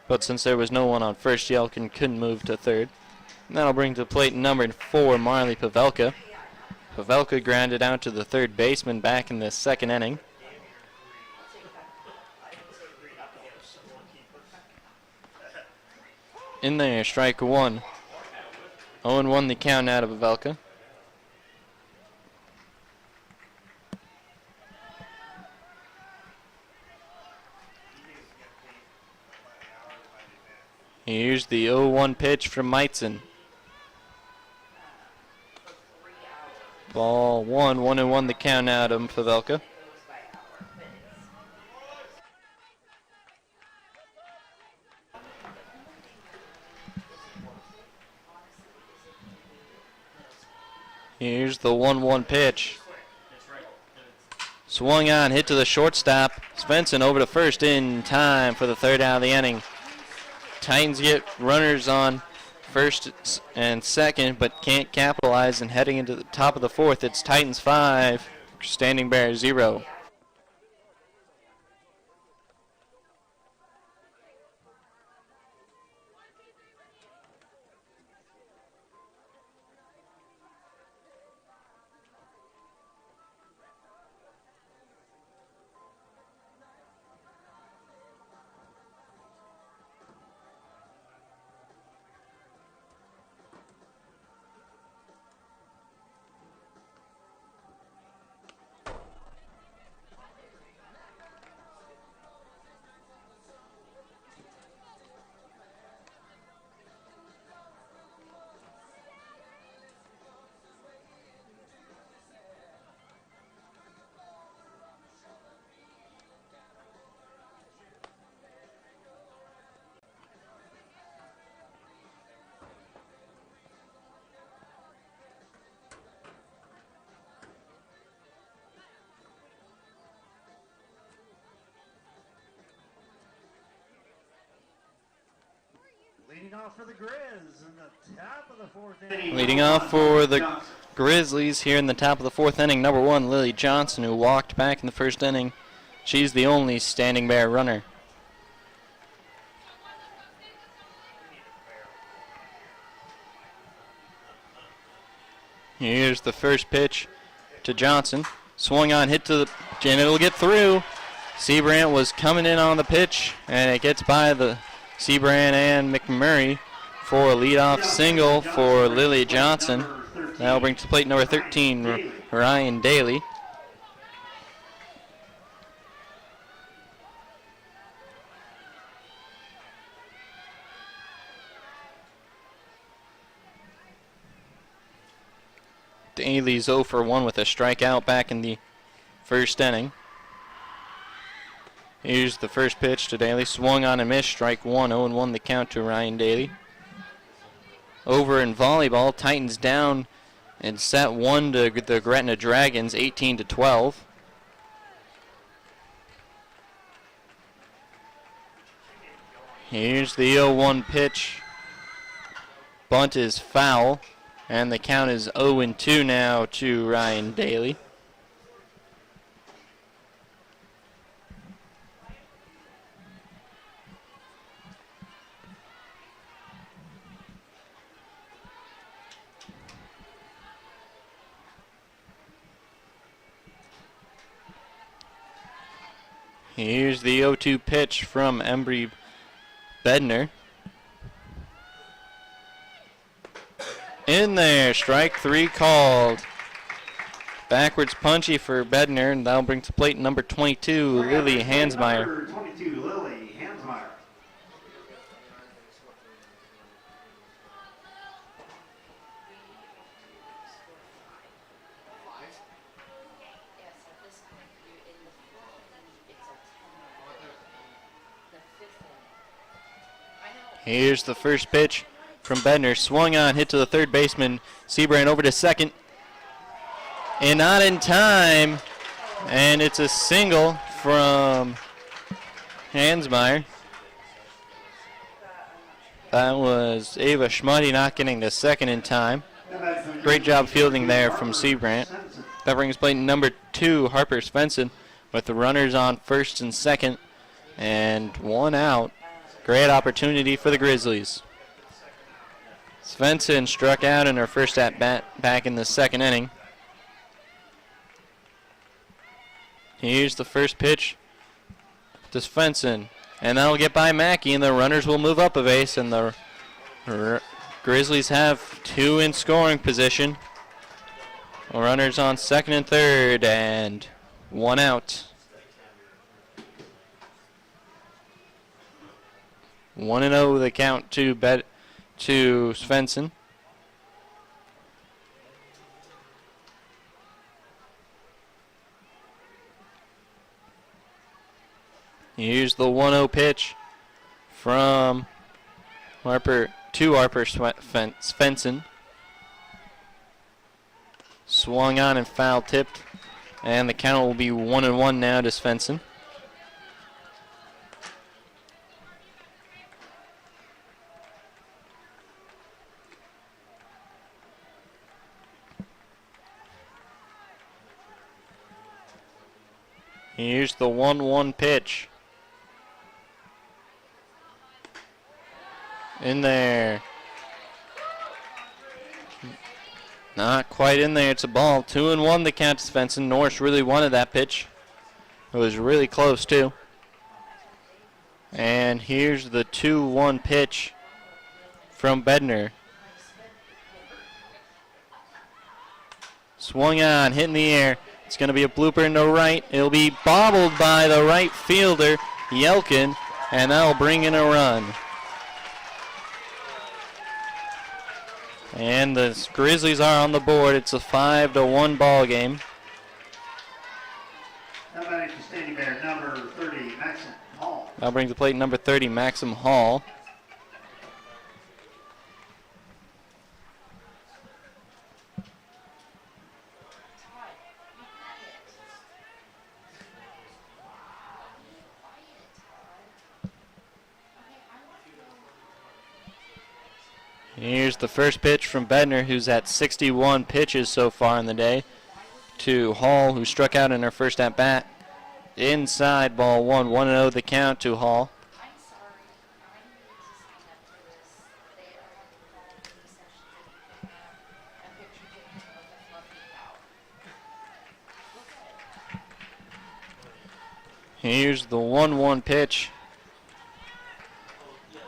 But since there was no one on first, Yelkin couldn't move to third. And that'll bring to plate number 4, Marley Pavelka. Pavelka grounded out to the third baseman back in the second inning. In there, strike 1. 0-1 the count out of Pavelka. Here's the 0-1 pitch from Meitzen. Ball 1-1 the count out of Pavelka. Here's the 1-1 pitch. Swung on, hit to the shortstop. Svensson over to first in time for the third out of the inning. Titans get runners on first and second, but can't capitalize, and heading into the top of the fourth, it's Titans 5, Standing Bear 0. Leading off for the Grizz in the top of the fourth inning. Leading off for the Grizzlies here in the top of the fourth inning, number 1, Lily Johnson, who walked back in the first inning. She's the only Standing Bear runner. Here's the first pitch to Johnson. Swung on, hit to the, and it'll get through. Seabrant was coming in on the pitch, and it gets by the Seabrant and McMurray for a leadoff single for Lily Johnson. That'll bring to plate number 13, Ryan Daly. Daly's 0 for 1 with a strikeout back in the first inning. Here's the first pitch to Daly. Swung on and missed. Strike 1. 0-1 the count to Ryan Daly. Over in volleyball, Titans down in set 1 to the Gretna Dragons, 18-12. Here's the 0-1 pitch. Bunt is foul, and the count is 0-2 now to Ryan Daly. Here's the 0-2 pitch from Embry Bednar. In there, strike 3 called. Backwards punchy for Bednar, and that'll bring to plate number 22, Lily Hansmeyer. Number 22, Lily Hansmeyer. Here's the first pitch from Bednar. Swung on, hit to the third baseman. Seabrand over to second. And not in time. And it's a single from Hansmeyer. That was Ava Schmuddy not getting to second in time. Great job fielding there from Seabrand. That brings plate number 2, Harper Svensson, with the runners on first and second and 1 out. Great opportunity for the Grizzlies. Svensson struck out in her first at-bat back in the second inning. Here's the first pitch to Svensson, and that'll get by Mackey, and the runners will move up a base, and the Grizzlies have 2 in scoring position. Runners on second and third, and 1 out. 1-0 the count to Svensson. Here's the 1-0 pitch from Harper Svensson. Swung on and foul tipped. And the count will be 1-1 now to Svensson. Here's the 1-1 pitch. In there. Not quite in there. It's a ball. 2-1 the count to Svensson. Norris really wanted that pitch. It was really close too. And here's the 2-1 pitch from Bednar. Swung on, hit in the air. It's going to be a blooper into right. It'll be bobbled by the right fielder, Yelkin, and that'll bring in a run. And the Grizzlies are on the board. It's a 5-1 ball game. Now batting for standing there, number 30, Maxim Hall. That'll bring to plate number 30, Maxim Hall. Here's the first pitch from Bednar, who's at 61 pitches so far in the day, to Hall, who struck out in her first at-bat. Inside, ball one, 1-0 the count to Hall. Here's the 1-1 pitch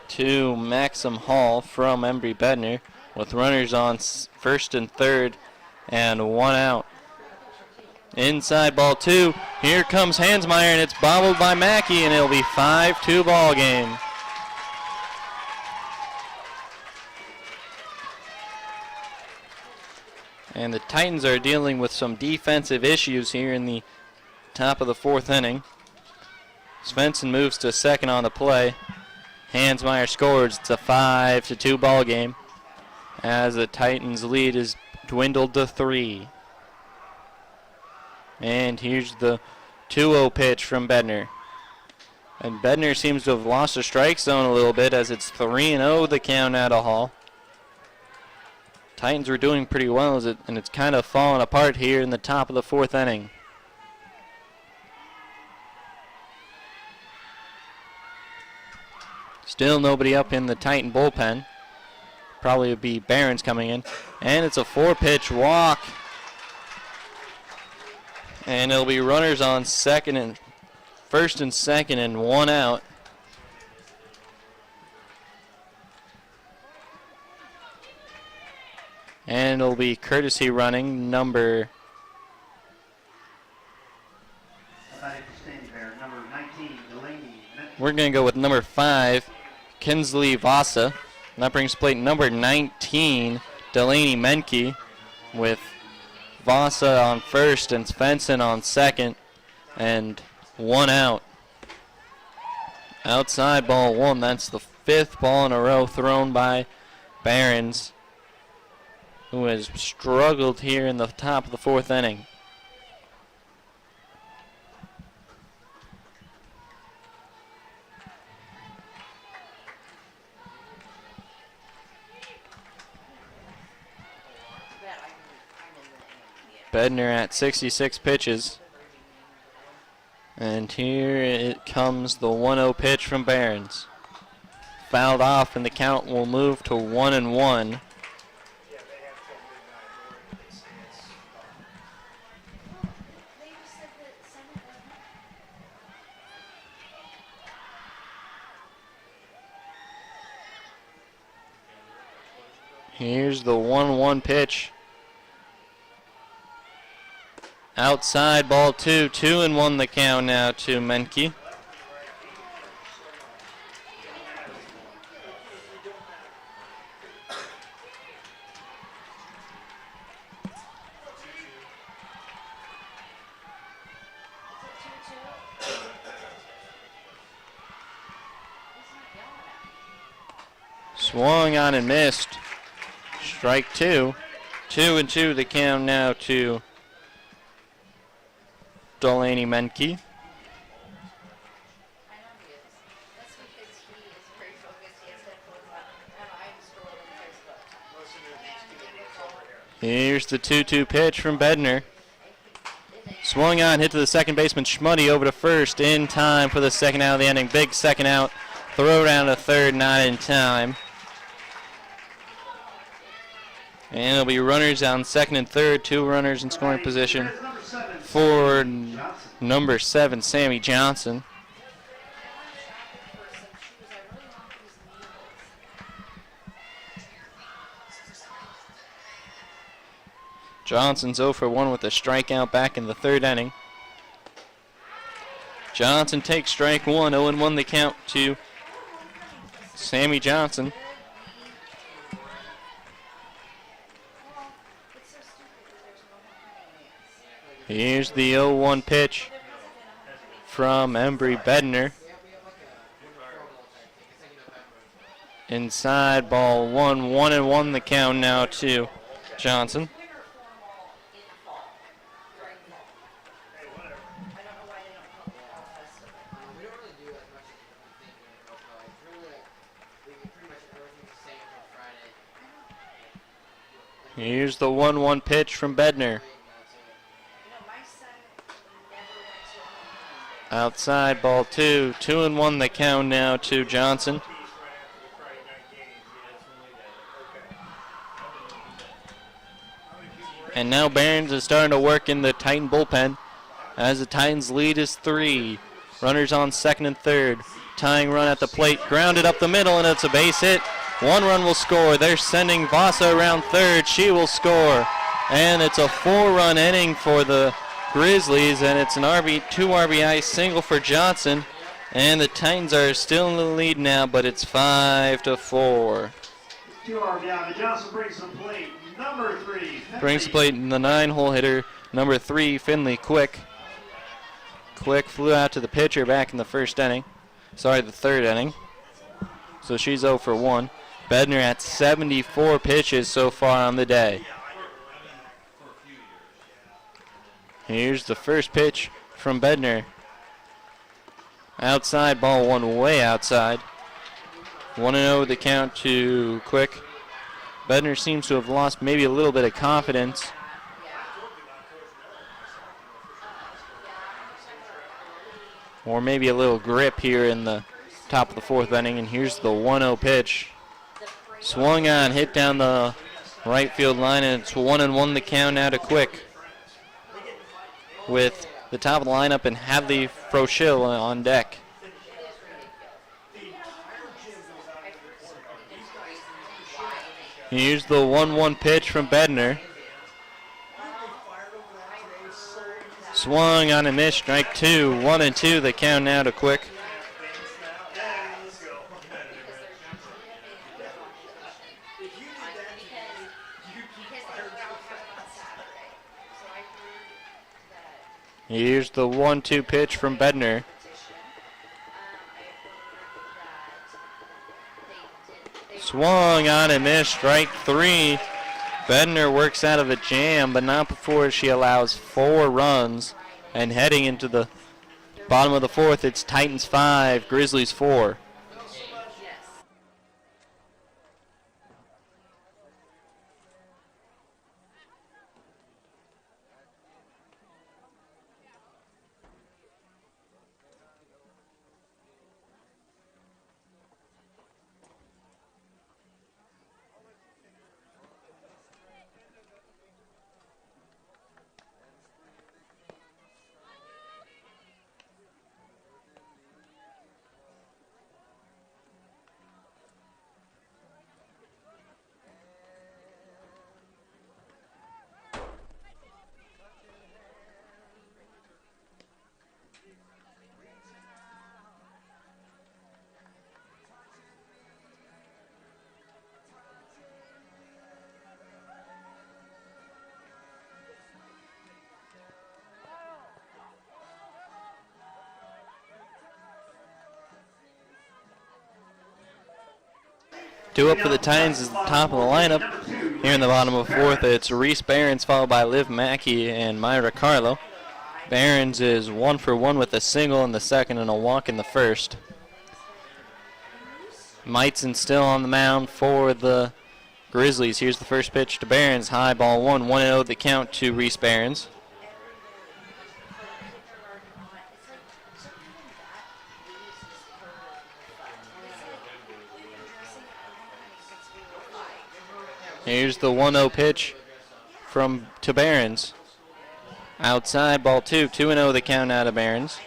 to Maxim Hall from Embry Bednar, with runners on first and third and one out. Inside, ball two. Here comes Hansmeyer, and it's bobbled by Mackey, and it'll be 5-2 ball game. And the Titans are dealing with some defensive issues here in the top of the fourth inning. Svensson moves to second on the play. Hansmeyer scores. It's a 5-2 ball game as the Titans' lead is dwindled to 3. And here's the 2-0 pitch from Bednar. And Bednar seems to have lost the strike zone a little bit as it's 3-0 the count out of Hall. Titans were doing pretty well, and it's kind of fallen apart here in the top of the fourth inning. Still nobody up in the Titan bullpen. Probably would be Barons coming in. And it's a 4-pitch walk. And it'll be runners on first and second and one out. And it'll be courtesy running number we're going to go with number 5, Kinsley Vasa. And that brings plate number 19, Delaney Menke, with Vasa on first and Svensson on second, and one out. Outside, ball one. That's the 5th ball in a row thrown by Barons, who has struggled here in the top of the fourth inning. Bednar at 66 pitches. And here it comes, the 1-0 pitch from Barons. Fouled off, and the count will move to 1-1. Here's the 1-1 pitch. Outside, ball two. 2-1 the count now to Menke. Swung on and missed. Strike two. 2-2 the count now to Delaney Menke. That's because he is very focused. He has headphones on, and I'm scrolling Facebook. Here's the 2-2 pitch from Bednar. Swung on, hit to the second baseman. Schmuddy over to first in time for the second out of the inning. Big second out. Throw down to third, not in time. And it'll be runners on second and third. 2 runners in scoring position for number 7, Sammy Johnson. Johnson's 0 for 1 with a strikeout back in the third inning. Johnson takes strike 1, 0-1 the count to Sammy Johnson. Here's the 0-1 pitch from Embry Bednar. Inside ball 1, 1-1 the count now to Johnson. Here's the 1-1 pitch from Bednar. Outside ball 2, 2-1 the count now to Johnson. And now Barons is starting to work in the Titan bullpen as the Titans lead is 3. Runners on second and third. Tying run at the plate, grounded up the middle, and it's a base hit. 1 run will score. They're sending Vasa around third. She will score. And it's a 4-run inning for the Grizzlies, and it's an 2 RBI single for Johnson. And the Titans are still in the lead now, but it's 5-4. 2 RBI. The Johnson brings the plate. Number 3. Finley. Brings the plate in the 9-hole hitter, number 3, Finley Quick. Quick flew out to the pitcher back in the the third inning. So she's 0 for 1. Bednar at 74 pitches so far on the day. Here's the first pitch from Bednar. Outside, ball 1 way outside. 1-0 the count to Quick. Bednar seems to have lost maybe a little bit of confidence. Or maybe a little grip here in the top of the 4th inning. And here's the 1-0 pitch. Swung on, hit down the right field line, and it's 1-1 the count now to Quick. With the top of the lineup and Hadley Froschil on deck. Here's the 1-1 pitch from Bednar. Swung on and missed, strike 2. 1-2 the count now to Quick. Here's the 1-2 pitch from Bednar. Swung on and missed, strike 3. Bednar works out of a jam, but not before she allows 4 runs. And heading into the bottom of the 4th, it's Titans 5, Grizzlies 4. Two up for the Titans is the top of the lineup. Here in the bottom of the fourth, it's Reese Behrens followed by Liv Mackey and Myra Carlo. Behrens is 1 for 1 with a single in the second and a walk in the first. Meitzen still on the mound for the Grizzlies. Here's the first pitch to Behrens. High ball 1-0 the count to Reese Behrens. Here's the 1-0 pitch to Behrens. Outside, ball 2-0 the count out of Behrens.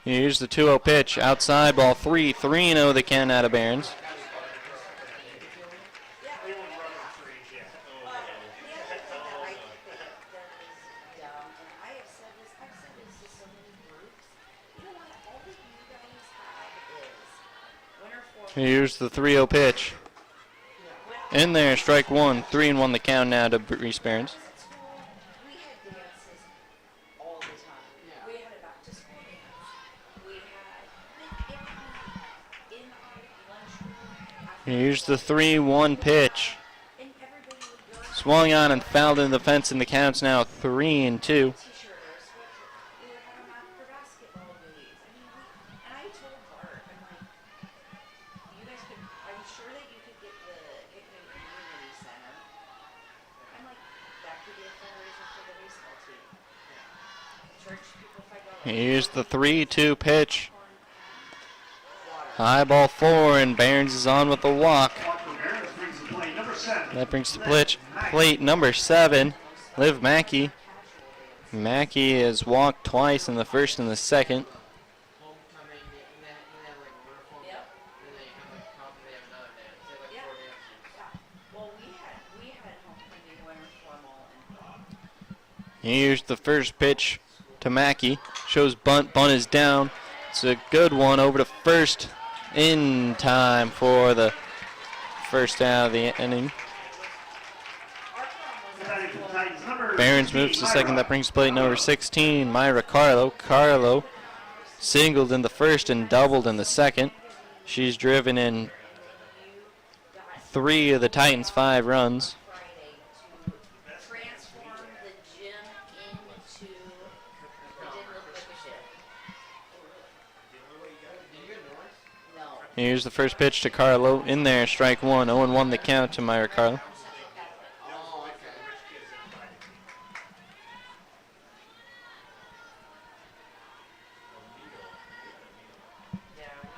Here's the 2-0 pitch. Outside, ball 3-0 the count out of Behrens. Here's the 3-0 pitch. In there, strike one. 3-1 the count now to Reese Behrens. Here's the 3-1 pitch. Swung on and fouled in the fence, and the count's now 3-2. Here's the 3-2 pitch. High ball 4, and Behrens is on with the walk. That brings the plate number 7, Liv Mackey. Mackey has walked twice in the first and the second. Here's the first pitch to Mackey. Shows bunt. Bunt is down. It's a good one over to first in time for the first out of the inning. Behrens moves to second. That brings plate number 16, Myra Carlo. Carlo singled in the first and doubled in the second. She's driven in 3 of the Titans' 5 runs. Here's the first pitch to Carlo. In there, strike one. 0-1 the count to Myra Carlo.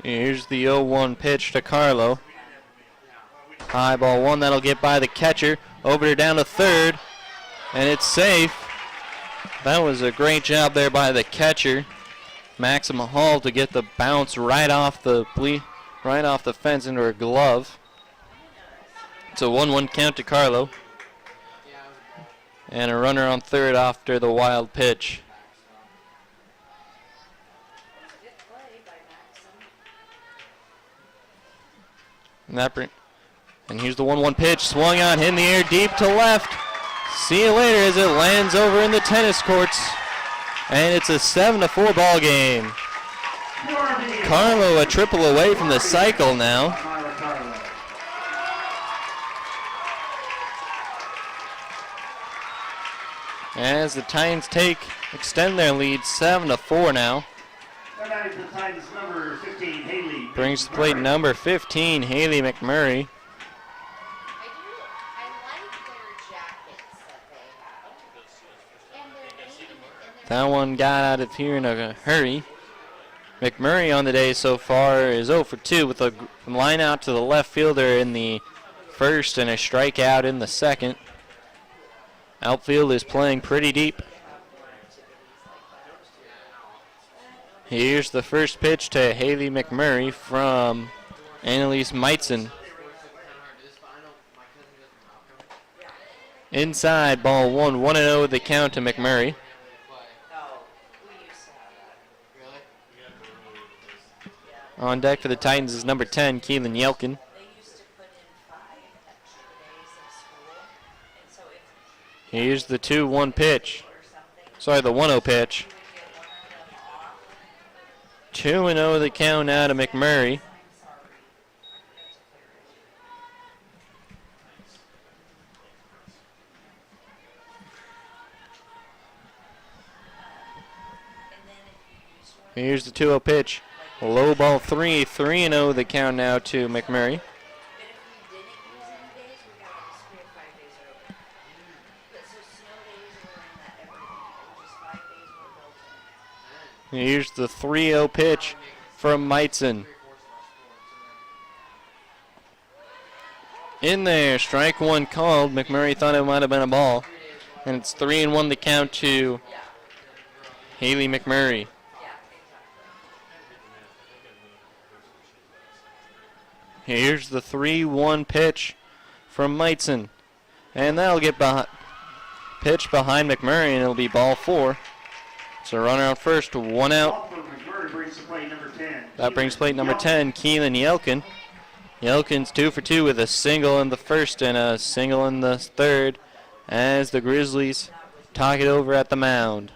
Here's the 0-1 pitch to Carlo. High ball 1. That'll get by the catcher. Over to down to third. And it's safe. That was a great job there by the catcher, Maxima Hall, to get the bounce right off the fence into her glove. It's a 1-1 count to Carlo. And a runner on third after the wild pitch. And here's the 1-1 pitch. Swung on, hit in the air deep to left. See you later as it lands over in the tennis courts. And it's a 7-4 ball game. Carlo a triple away from the cycle now. As the Titans extend their lead 7-4 now. Brings the plate number 15, Haley McMurray. That one got out of here in a hurry. McMurray on the day so far is 0 for 2 with a line out to the left fielder in the first and a strikeout in the second. Outfield is playing pretty deep. Here's the first pitch to Haley McMurray from Annalise Meitzen. Inside, ball 1, 1-0 the count to McMurray. On deck for the Titans is number 10, Keelan Yelkin. Here's the 2-1 pitch. Sorry, the 1-0 pitch. 2-0 the count now to McMurray. Here's the 2-0 pitch. Low ball 3-0 the count now to McMurray. Here's the 3-0 pitch from Meitzen. In there, strike one called. McMurray thought it might have been a ball. And it's 3-1 the count to Haley McMurray. Here's the 3-1 pitch from Meitzen. And that'll get pitch behind McMurray, and it'll be ball 4. So runner out first, 1 out. That brings plate number 10, Keelan Yelkin. Yelkin's 2 for 2 with a single in the first and a single in the third as the Grizzlies talk it over at the mound.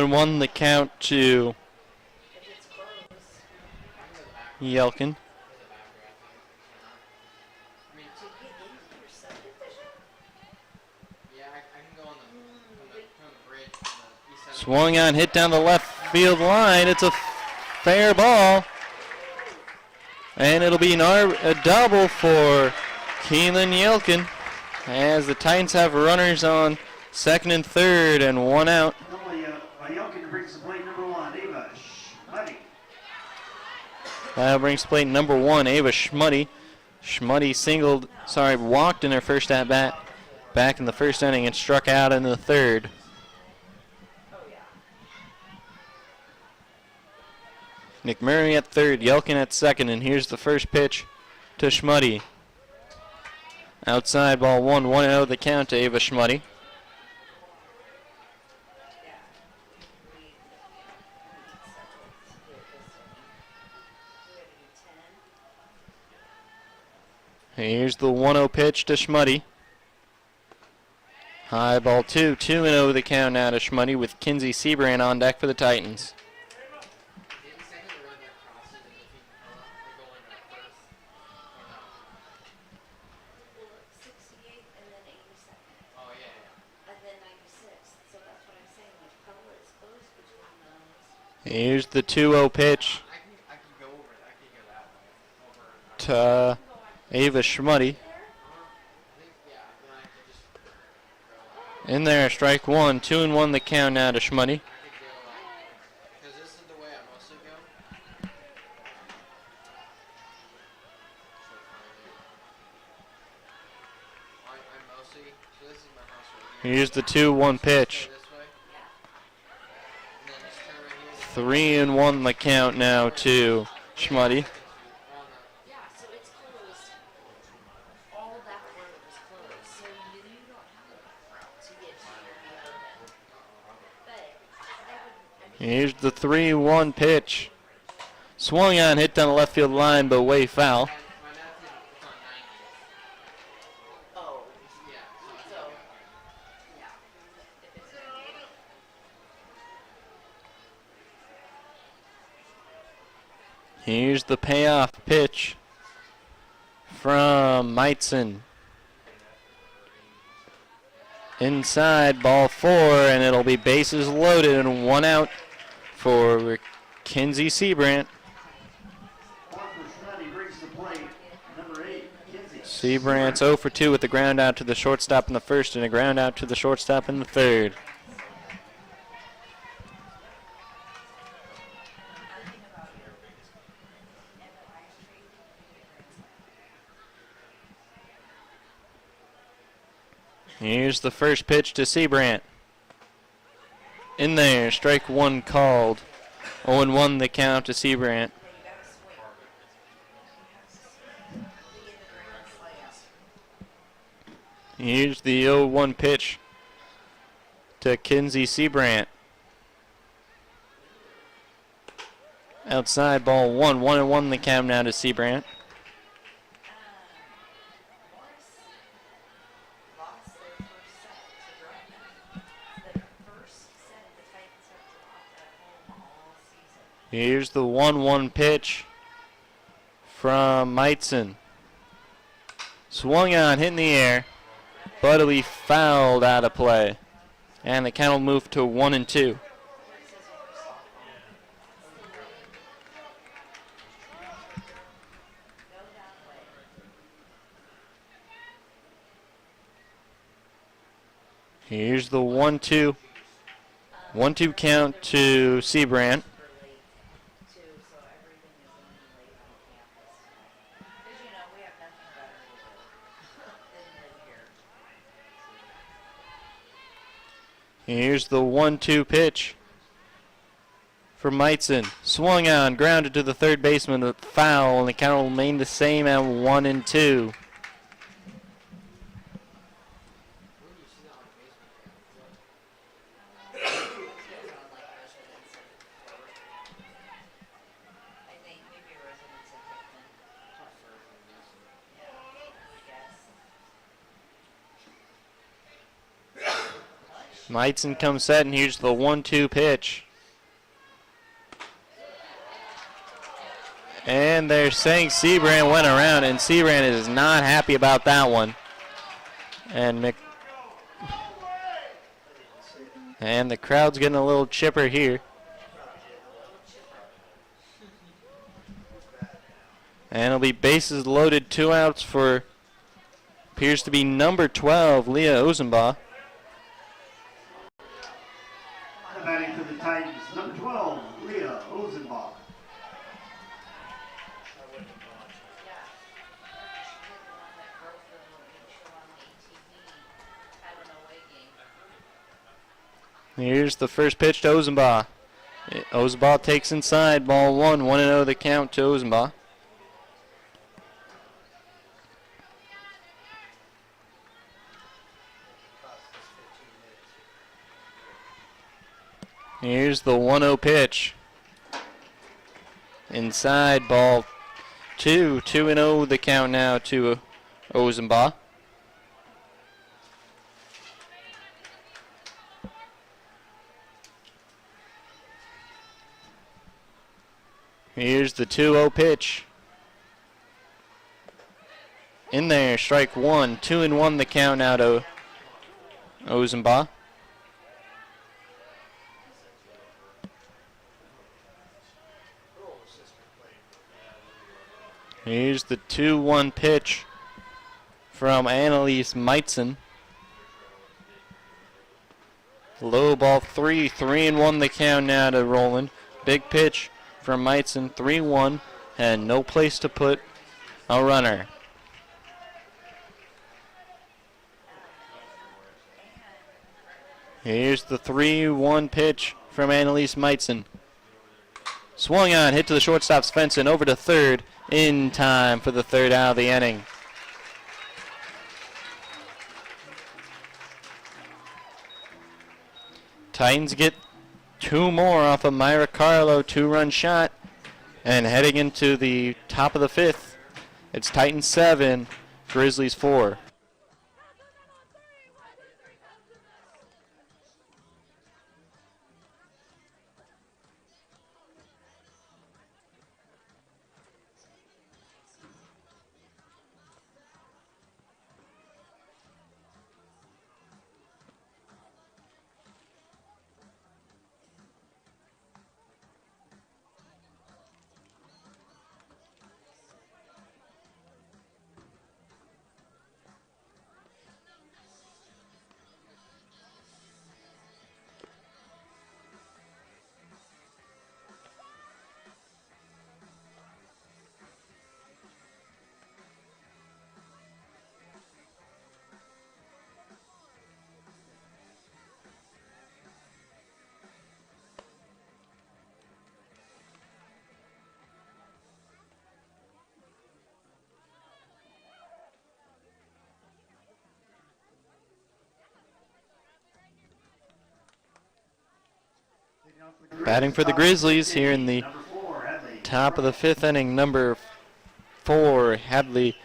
And 1 the count to Yelkin. Swung on, hit down the left field line. It's a fair ball. And it'll be a double for Keelan Yelkin as the Titans have runners on second and third and 1 out. That brings plate number 1, Ava Schmuddy. Schmuddy walked in her first at bat back in the first inning and struck out in the third. McMurray at third, Yelkin at second, and here's the first pitch to Schmuddy. Outside ball 1-0 the count to Ava Schmuddy. Here's the 1-0 pitch to Schmuddy. High ball 2-0 the count now to Schmuddy with Kinsey Seabrand on deck for the Titans. Here's the 2-0 pitch to Ava Schmuddy. In there, strike 1, 2-1 the count now to Schmuddy. Here's the 2-1 pitch. 3-1 the count now to Schmuddy. Here's the 3-1 pitch. Swung on, hit down the left field line, but way foul. Here's the payoff pitch from Meitzen. Inside, ball 4, and it'll be bases loaded and 1 out for Kinsey Seabrand. Seabrant's 0 for 2 with the ground out to the shortstop in the first and a ground out to the shortstop in the third. Here's the first pitch to Seabrant. In there, strike one called. 0-1 the count to Seabrant. Here's the 0-1 pitch to Kinsey Seabrant. Outside ball 1-1 the count now to Seabrant. Here's the 1-1 pitch from Meitzen. Swung on, hit in the air, but it'll be fouled out of play. And the count will move to 1-2. Here's the 1-2. 1-2 count to Seabrant. Here's the 1-2 pitch for Meitzen. Swung on, grounded to the third baseman, a foul, and the count will remain the same at 1-2. Meitzen comes set, and here's the 1-2 pitch. And they're saying Seabrant went around, and Seabrant is not happy about that one. And the crowd's getting a little chipper here. And it'll be bases loaded, 2 outs for appears to be number 12, Leah Ozenbaugh. Batting for the Titans, number 12, Leah Ozenbaugh. Here's the first pitch to Ozenbaugh. Ozenbaugh takes inside, ball 1, 1-0 the count to Ozenbaugh. Here's the 1-0 pitch. Inside, ball 2, 2-0 the count now to Ozenbaugh. Here's the 2-0 pitch. In there, strike 1, 2-1 the count now to Ozenbaugh. Here's the 2-1 pitch from Annalise Meitzen. Low ball 3, 3-1 the count now to Roland. Big pitch from Meitzen, 3-1, and no place to put a runner. Here's the 3-1 pitch from Annalise Meitzen. Swung on, hit to the shortstop's fence and over to third in time for the third out of the inning. Titans get 2 more off of Myra Carlo, 2-run shot. And heading into the top of the 5th, it's Titans 7, Grizzlies 4. Batting for the Grizzlies here in the top of the 5th inning, number 4, Hadley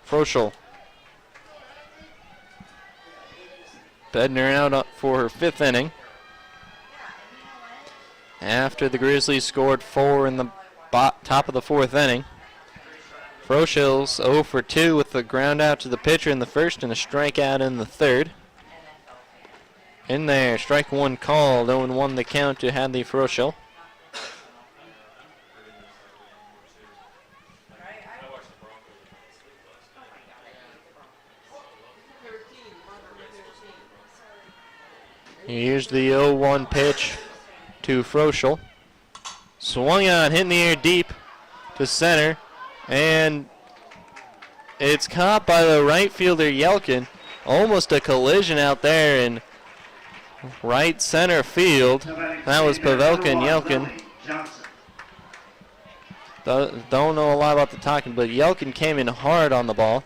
Froschel. Bedner out for her 5th inning. After the Grizzlies scored 4 in the top of the 4th inning. Froschel's 0 for 2 with the ground out to the pitcher in the 1st and a strikeout in the 3rd. In there, strike 1 called, 0-1 the count to Hadley Froschel. Here's the 0-1 pitch to Froschel. Swung on, hit in the air deep to center, and it's caught by the right fielder Yelkin. Almost a collision out there in right center field. That was Pavelka and Yelkin. Don't know a lot about the talking, but Yelkin came in hard on the ball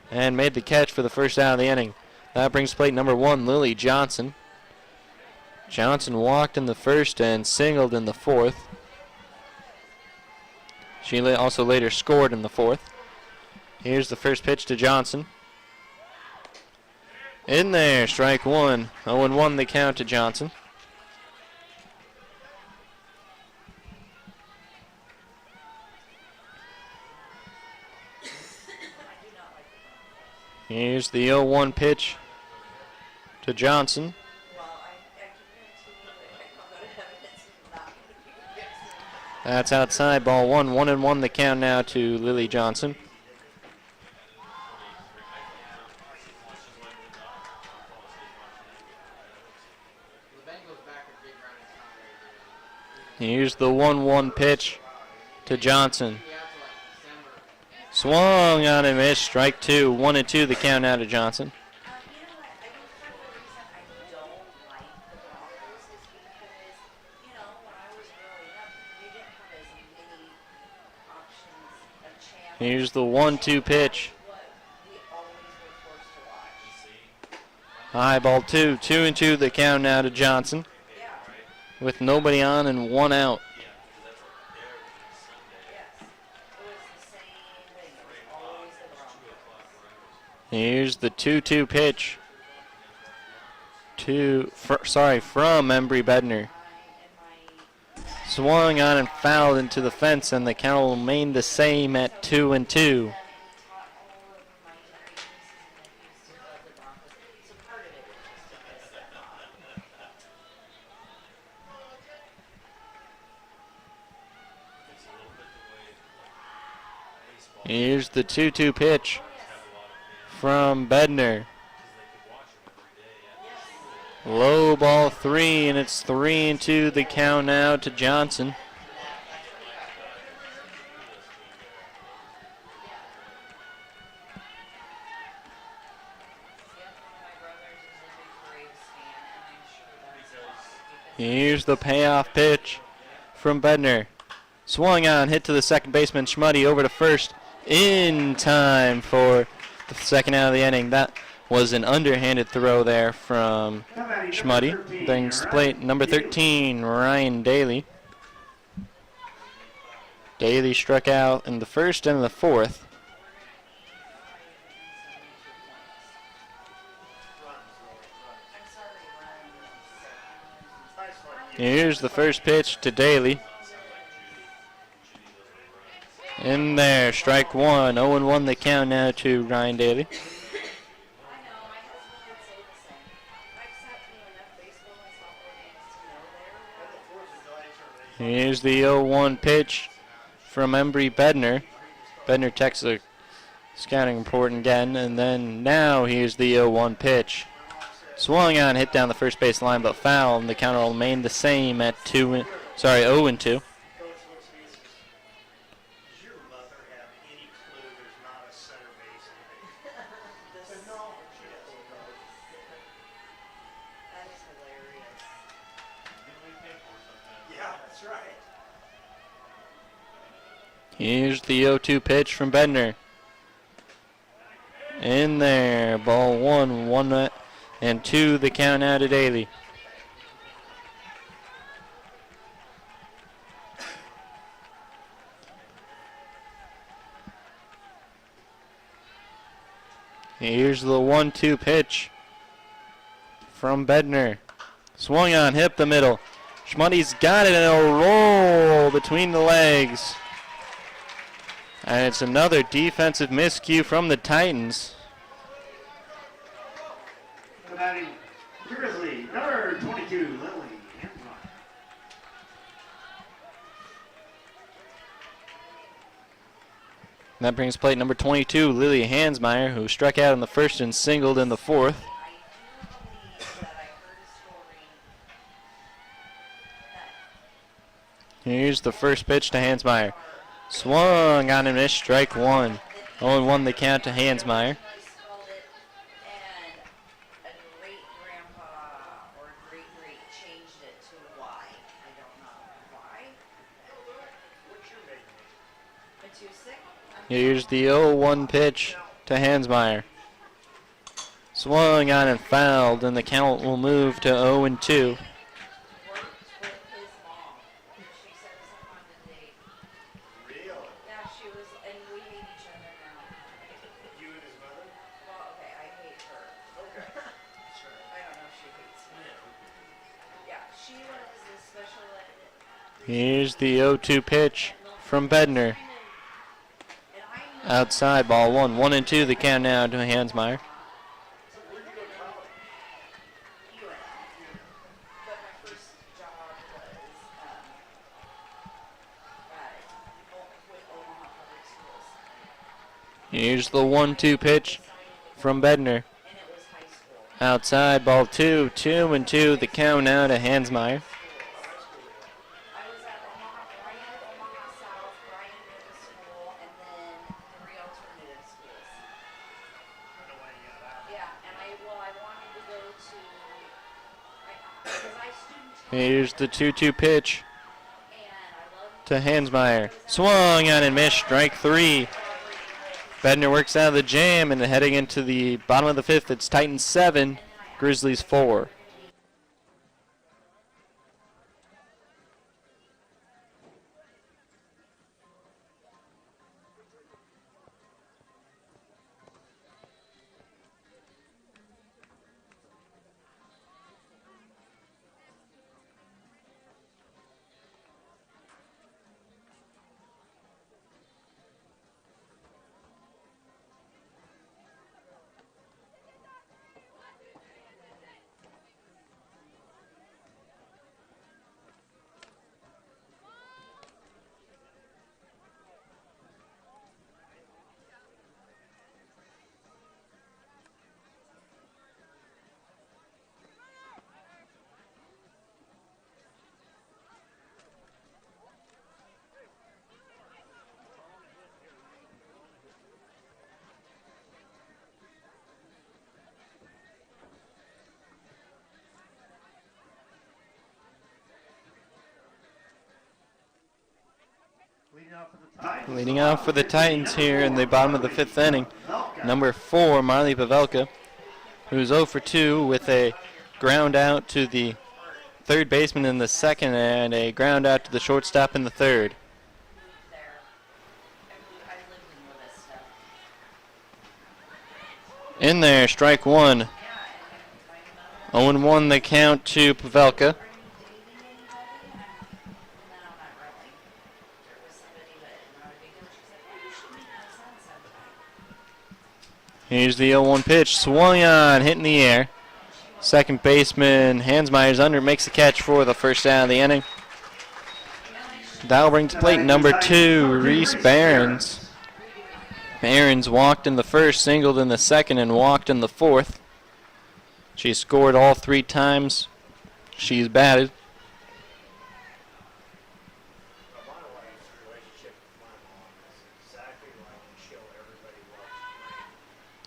and made the catch for the first out of the inning. That brings plate number 1, Lily Johnson. Johnson walked in the 1st and singled in the 4th. She also later scored in the 4th. Here's the first pitch to Johnson. In there, strike 1. 0-1 the count to Johnson. Here's the 0-1 pitch to Johnson. That's outside, ball 1. 1-1 the count now to Lily Johnson. Here's the 1-1 pitch to Johnson. Swung on and missed, strike 2. 1-2 the count now to Johnson. Here's the 1-2 pitch. High ball 2. 2-2 the count now to Johnson. With nobody on and 1 out. Here's the 2-2 pitch from Embry Bedner. Swung on and fouled into the fence, and the count will remain the same at 2-2. Here's the 2-2 pitch from Bedner. Low ball 3, and it's 3-2 the count now to Johnson. Here's the payoff pitch from Bedner. Swung on, hit to the second baseman, Schmuddy over to first in time for the second out of the inning. That was an underhanded throw there from Schmuddy. Brings to plate number 13, Ryan Daly. Daly struck out in the 1st and the 4th. Here's the first pitch to Daly. In there, strike 1. 0-1 the count now to Ryan Daly. Here's the 0-1 pitch from Embry Bedner. Bedner texts a scouting report again, and then now here's the 0-1 pitch. Swung on, hit down the first base line, but foul, and the count will remain the same at 0-2. Here's the 0-2 pitch from Bedner. In there, ball 1, 1-2 the count out to Daly. Here's the 1-2 pitch from Bedner. Swung on, hit the middle. Schmutty's got it, and it'll roll between the legs. And it's another defensive miscue from the Titans. Batting Grizzly, number 22, Lily. That brings plate number 22, Lily Hansmeyer, who struck out in the first and singled in the fourth. Here's the first pitch to Hansmeyer. Swung on and missed, strike one. 0-1 the count to Hansmeyer. Here's the 0-1 pitch to Hansmeyer. Swung on and fouled, and the count will move to 0-2. Here's the 0-2 pitch from Bedner. Outside, ball one. 1-2 the count now to Hansmeyer. Here's the 1-2 pitch from Bedner. Outside, ball two. 2-2 the count now to Hansmeyer. Here's the 2-2 pitch to Hansmeyer. Swung on and missed, strike three. Bedner works out of the jam, and heading into the bottom of the fifth, it's Titans 7, Grizzlies 4. Leading off for the Titans here in the bottom of the fifth inning, number 4, Marley Pavelka, who's 0 for 2 with a ground out to the third baseman in the second and a ground out to the shortstop in the third. In there, strike one. 0-1 the count to Pavelka. Here's the 0-1 pitch, swung on, hit in the air. Second baseman Hansmeyer's under, makes the catch for the first out of the inning. That'll bring to plate number 2, Reese Behrens. Behrens walked in the first, singled in the second, and walked in the fourth. She scored all 3 times she's batted.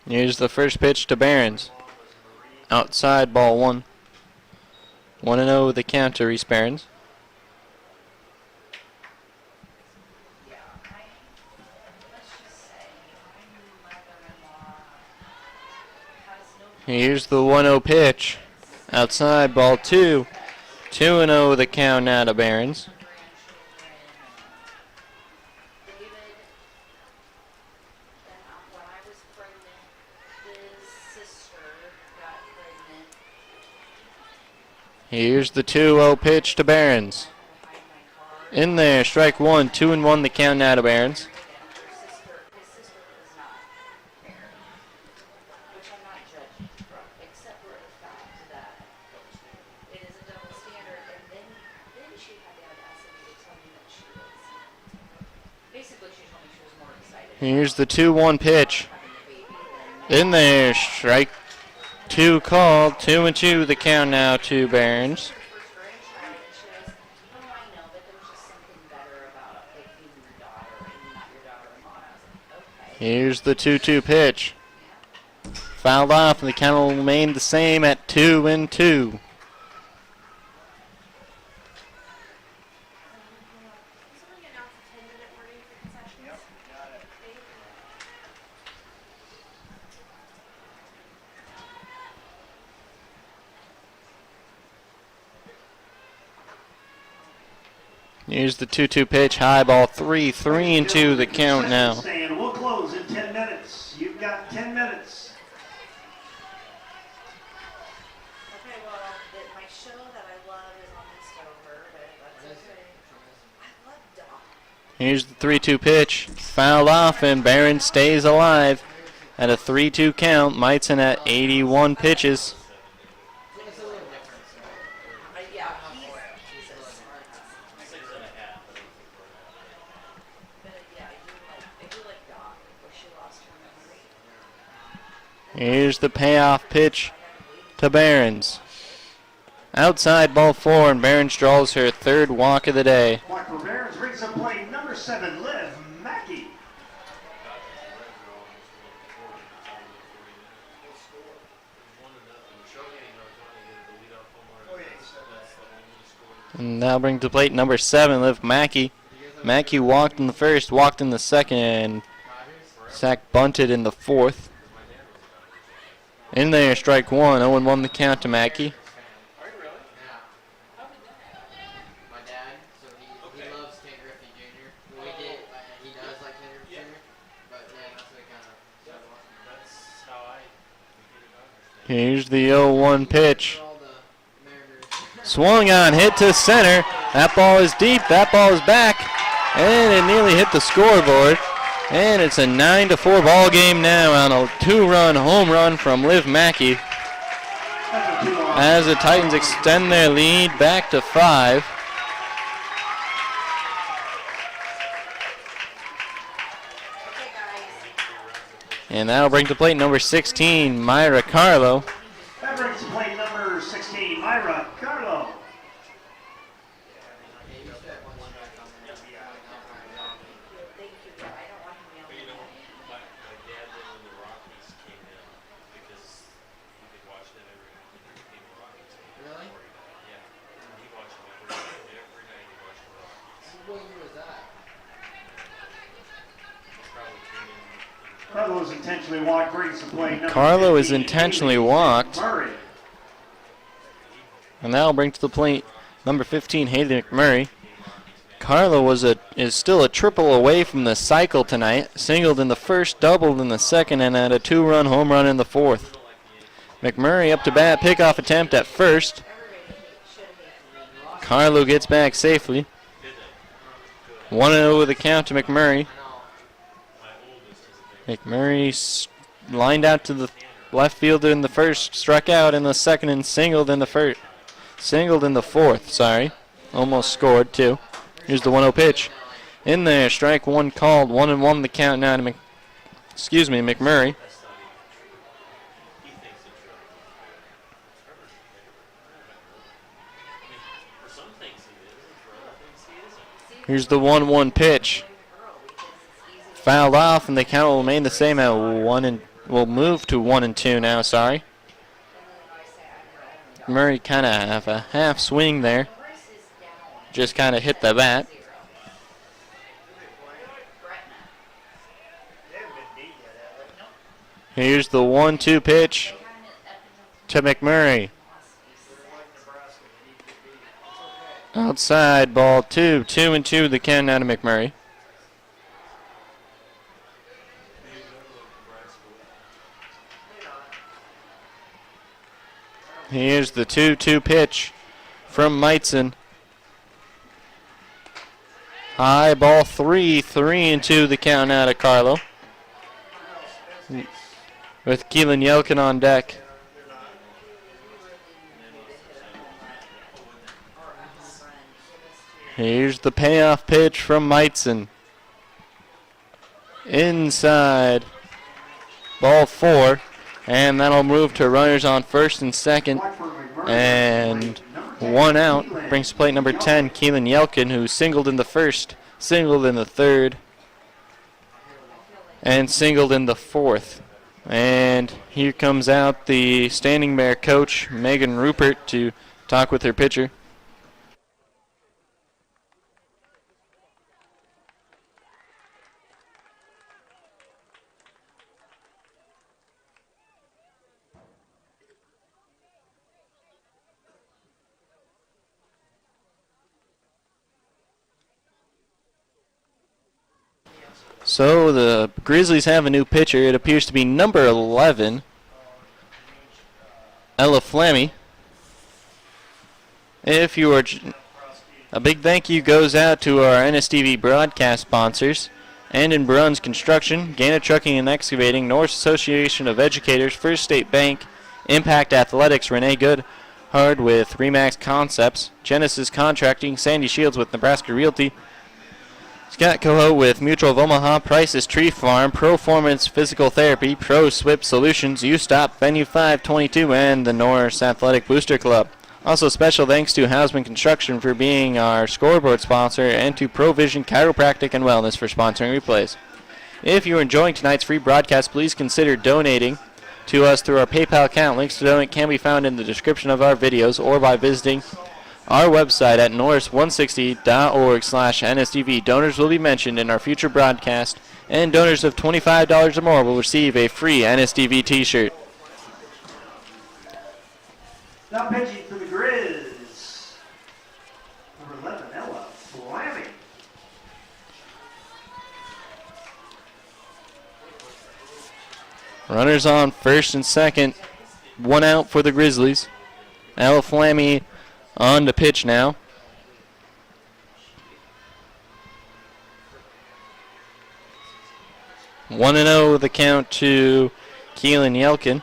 Here's the first pitch to Behrens. Outside, ball 1. 1-0 the count to Reese Behrens. Here's the 1-0 pitch. Outside, ball 2. 2-0 the count now to Behrens. Here's the 2-0 pitch to Barons. In there, strike one, 2-1 the count now to Barons. His sister was not married, which I'm not judging, except for the fact that it is a double standard. And then she had the audacity to tell me that she was, basically she told me she was more excited Here's the 2-1 pitch. having the baby than In there, strike two called, 2-2 the count now to Barons. first grandchild. And she goes, oh, I know, but there was just something better about like being your daughter and not your daughter-in-law. And I was like, okay. Here's the 2-2 pitch. Fouled off, and the count will remain the same at 2-2. Here's the 2-2 pitch, high ball 3-2 the count now. Stand. We'll close in 10 minutes. You've got 10 minutes. Okay, well, my show that I love is almost over, but that's okay. I love Doc. Here's the 3-2 pitch, fouled off, and Barons stays alive at a 3-2 count. Meitzen at 81 pitches. Yeah, he's a smart ass. But yeah, I do like Doc, where she lost her memory. Here's the payoff pitch to Barons. Outside ball 4, and Barons draws her third walk of the day. Michael Barons brings up play number 7, Liv Mackey. And now bring to plate number 7, Liv Mackey. Mackey walked in the first, walked in the second, and Sack bunted in the fourth. In there, strike one, 0-1 the count to Mackey. My dad, so he loves Ken Griffey Jr. Well, he does like Ken Griffey Jr. But yeah, that's what kind of started watching. Here's the 0-1 pitch. All the Mariners. Swung on, hit to center. That ball is deep, that ball is back, and it nearly hit the scoreboard. And it's a 9-4 ball game now on a 2-run home run from Liv Mackey as the Titans extend their lead back to 5. Okay, guys. And that'll bring to plate number 16, Myra Carlo. That brings to play number 16, Myra Carlo. Thank you, but I don't want him yelling at me. My dad lived when the Rockies came in because he could watch them every game of Rockies. Really? Yeah. He watched them every night. Every night he watched the Rockies. What year was that? Probably came in. Carlo is intentionally walked, brings to play number Carlo is 15, intentionally Haley walked. Murray. And that'll bring to the plate number 15, Haley McMurray. Carlo is still a triple away from the cycle tonight. Singled in the first, doubled in the second, and had a 2-run home run in the fourth. McMurray up to bat, pickoff attempt at first. Carlo gets back safely. 1-0 with the count to McMurray. McMurray lined out to the left fielder in the first, struck out in the second, and singled in the first. Singled in the fourth, sorry. Almost scored, too. Here's the 1-0 pitch. In there, strike one called. 1-1 the count now to McMurray. Here's the 1-1 pitch. Fouled off, and the count will remain the same at 1 and will move to 1-2 now. Sorry. Murray kind of have a half swing there. Just kind of hit the bat. Here's the 1-2 pitch to McMurray. Outside ball 2. 2-2 the count now to McMurray. Here's the 2-2 pitch from Meitzen. High ball 3, 3-2 the count out of Carlo. With Keelan Yelkin on deck. Here's the payoff pitch from Meitzen. Inside. Ball 4. And that'll move to runners on first and second. And 1 out. Brings to plate number 10, Keelan Yelkin, who singled in the first, singled in the third, and singled in the fourth. And here comes out the Standing Bear coach, Megan Rupert, to talk with her pitcher. So the Grizzlies have a new pitcher. It appears to be number 11, Ella Flammy. If you are, a big thank you goes out to our NSTV broadcast sponsors: Andon Bruns Construction, Gaina Trucking and Excavating, Norris Association of Educators, First State Bank, Impact Athletics, Renee Goodhard with Remax Concepts, Genesis Contracting, Sandy Shields with Nebraska Realty, Scott Coho with Mutual of Omaha, Price's Tree Farm, Proformance Physical Therapy, Pro SWIP Solutions, U-Stop, Venue 522, and the Norris Athletic Booster Club. Also special thanks to Hausman Construction for being our scoreboard sponsor, and to Provision Chiropractic and Wellness for sponsoring replays. If you're enjoying tonight's free broadcast, please consider donating to us through our PayPal account. Links to donate can be found in the description of our videos or by visiting our website at norris160.org/NSTV. Donors will be mentioned in our future broadcast, and donors of $25 or more will receive a free NSTV t-shirt. Now pitching for the Grizz, number 11, Ella Flammy. Runners on first and second. 1 out for the Grizzlies. Ella Flammy on to pitch now. One and 0 the count to Keelan Yelkin.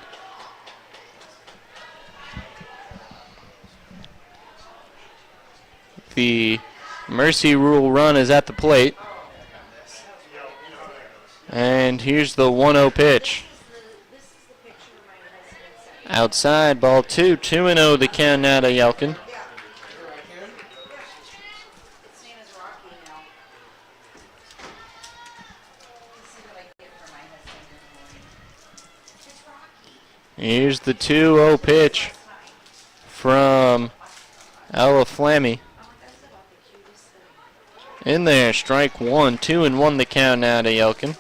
The Mercy Rule run is at the plate. And here's the 1-0 pitch. Outside, ball 2, 2-0 the count now to Yelkin. Here's the 2-0 pitch from Ella Flammy. In there, strike 1, 2-1 the count now to Yelkin.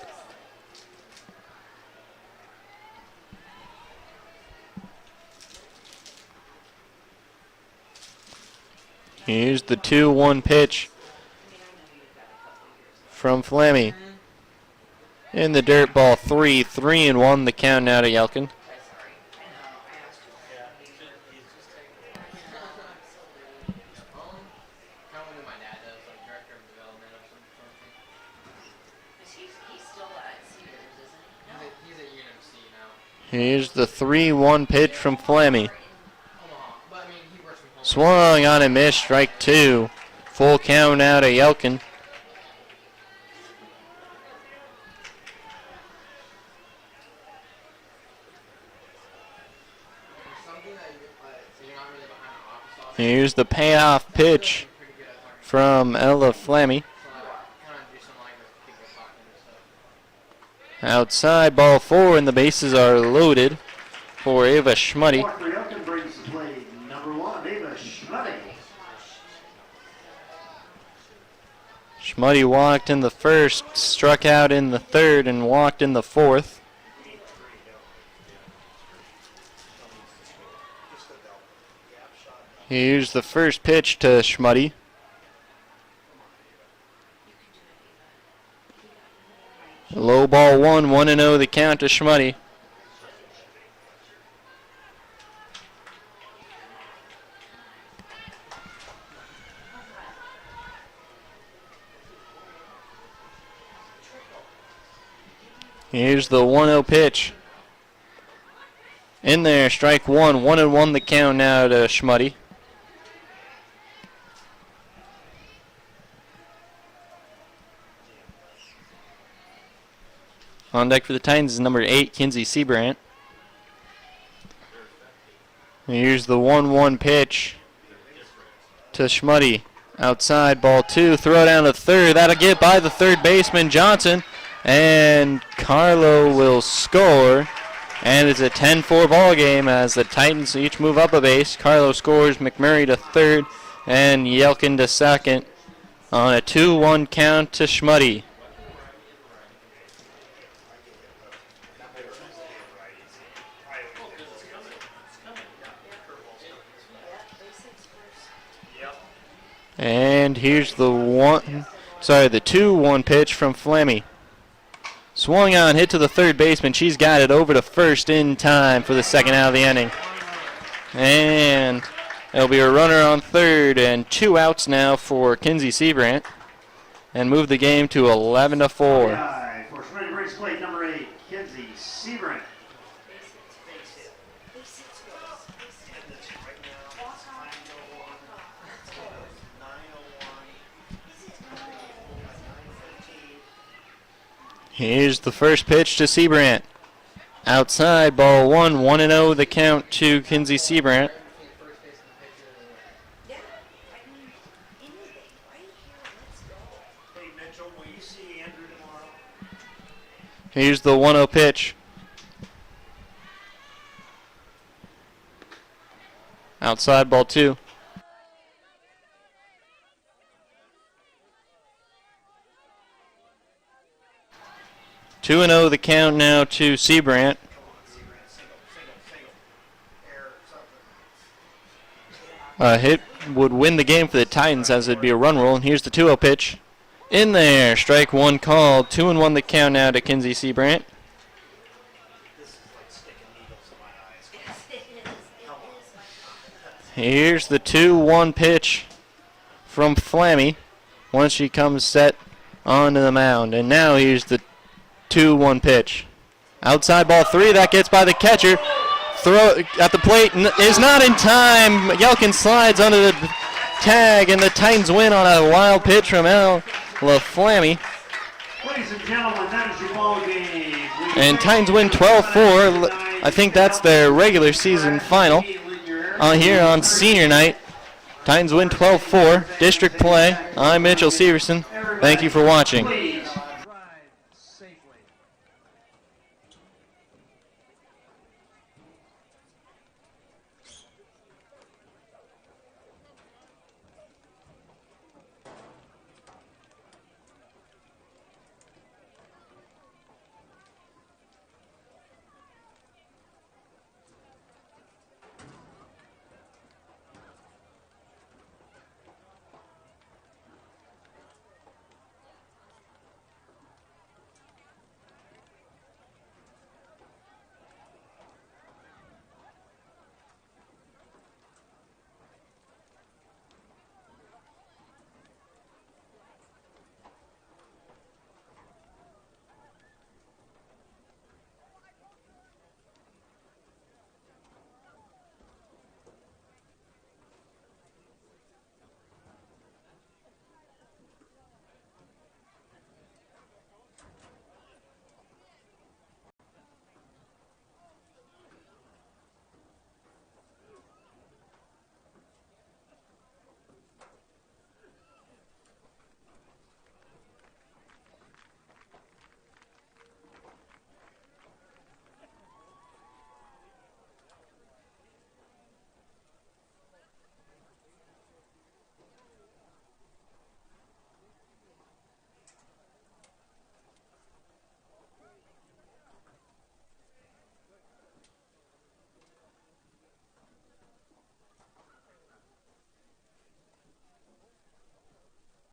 Here's the 2-1 pitch from Flammy. In the dirt, ball 3, 3-1 the count now to Yelkin. Here's the 3-1 pitch from Flammy. Swung on and missed, strike 2. Full count now to Yelkin. Here's the payoff pitch from Ella Flammy. Outside, ball 4, and the bases are loaded for Ava Schmuddy. Schmuddy walked in the first, struck out in the third, and walked in the fourth. Here's the first pitch to Schmuddy. Low ball 1, 1-0 the count to Schmuddy. Here's the 1-0 pitch. In there, strike one. 1-1 the count now to Schmuddy. On deck for the Titans is number 8, Kinsey Seabrant. Here's the 1-1 pitch to Schmuddy. Outside, ball 2. Throw down to third. That'll get by the third baseman, Johnson. And Carlo will score. And it's a 10-4 ball game as the Titans each move up a base. Carlo scores, McMurray to third, and Yelkin to second on a 2-1 count to Schmuddy. And here's the 2-1 pitch from Flemmy. Swung on, hit to the third baseman. She's got it over to first in time for the second out of the inning. And there'll be a runner on third and 2 outs now for Kinsey Seabrant. And move the game to 11-4. For Schmuddy brings plate number 8, Kinsey Seabrant. Here's the first pitch to Seabrant. Outside, ball 1, 1-0 the count to Kinsey Seabrant. Here's the 1-0 pitch. Outside, ball 2. Two 2-0 the count now to Seabrant. A hit would win the game for the Titans as it'd be a run roll. And here's the 2-0 pitch. In there, strike one called. 2-1 the count now to Kinsey Seabrant. Here's the 2-1 pitch from Flammy once she comes set onto the mound. And now here's the 2-1 pitch. Outside ball 3, that gets by the catcher. Throw at the plate is not in time. Yelkin slides under the tag, and the Titans win on a wild pitch from Al LaFlamme. Ladies and gentlemen, that is your ball game. And Titans win 12-4. I think that's their regular season final. Here on senior night, Titans win 12-4. District play. I'm Mitchell Severson. Thank you for watching.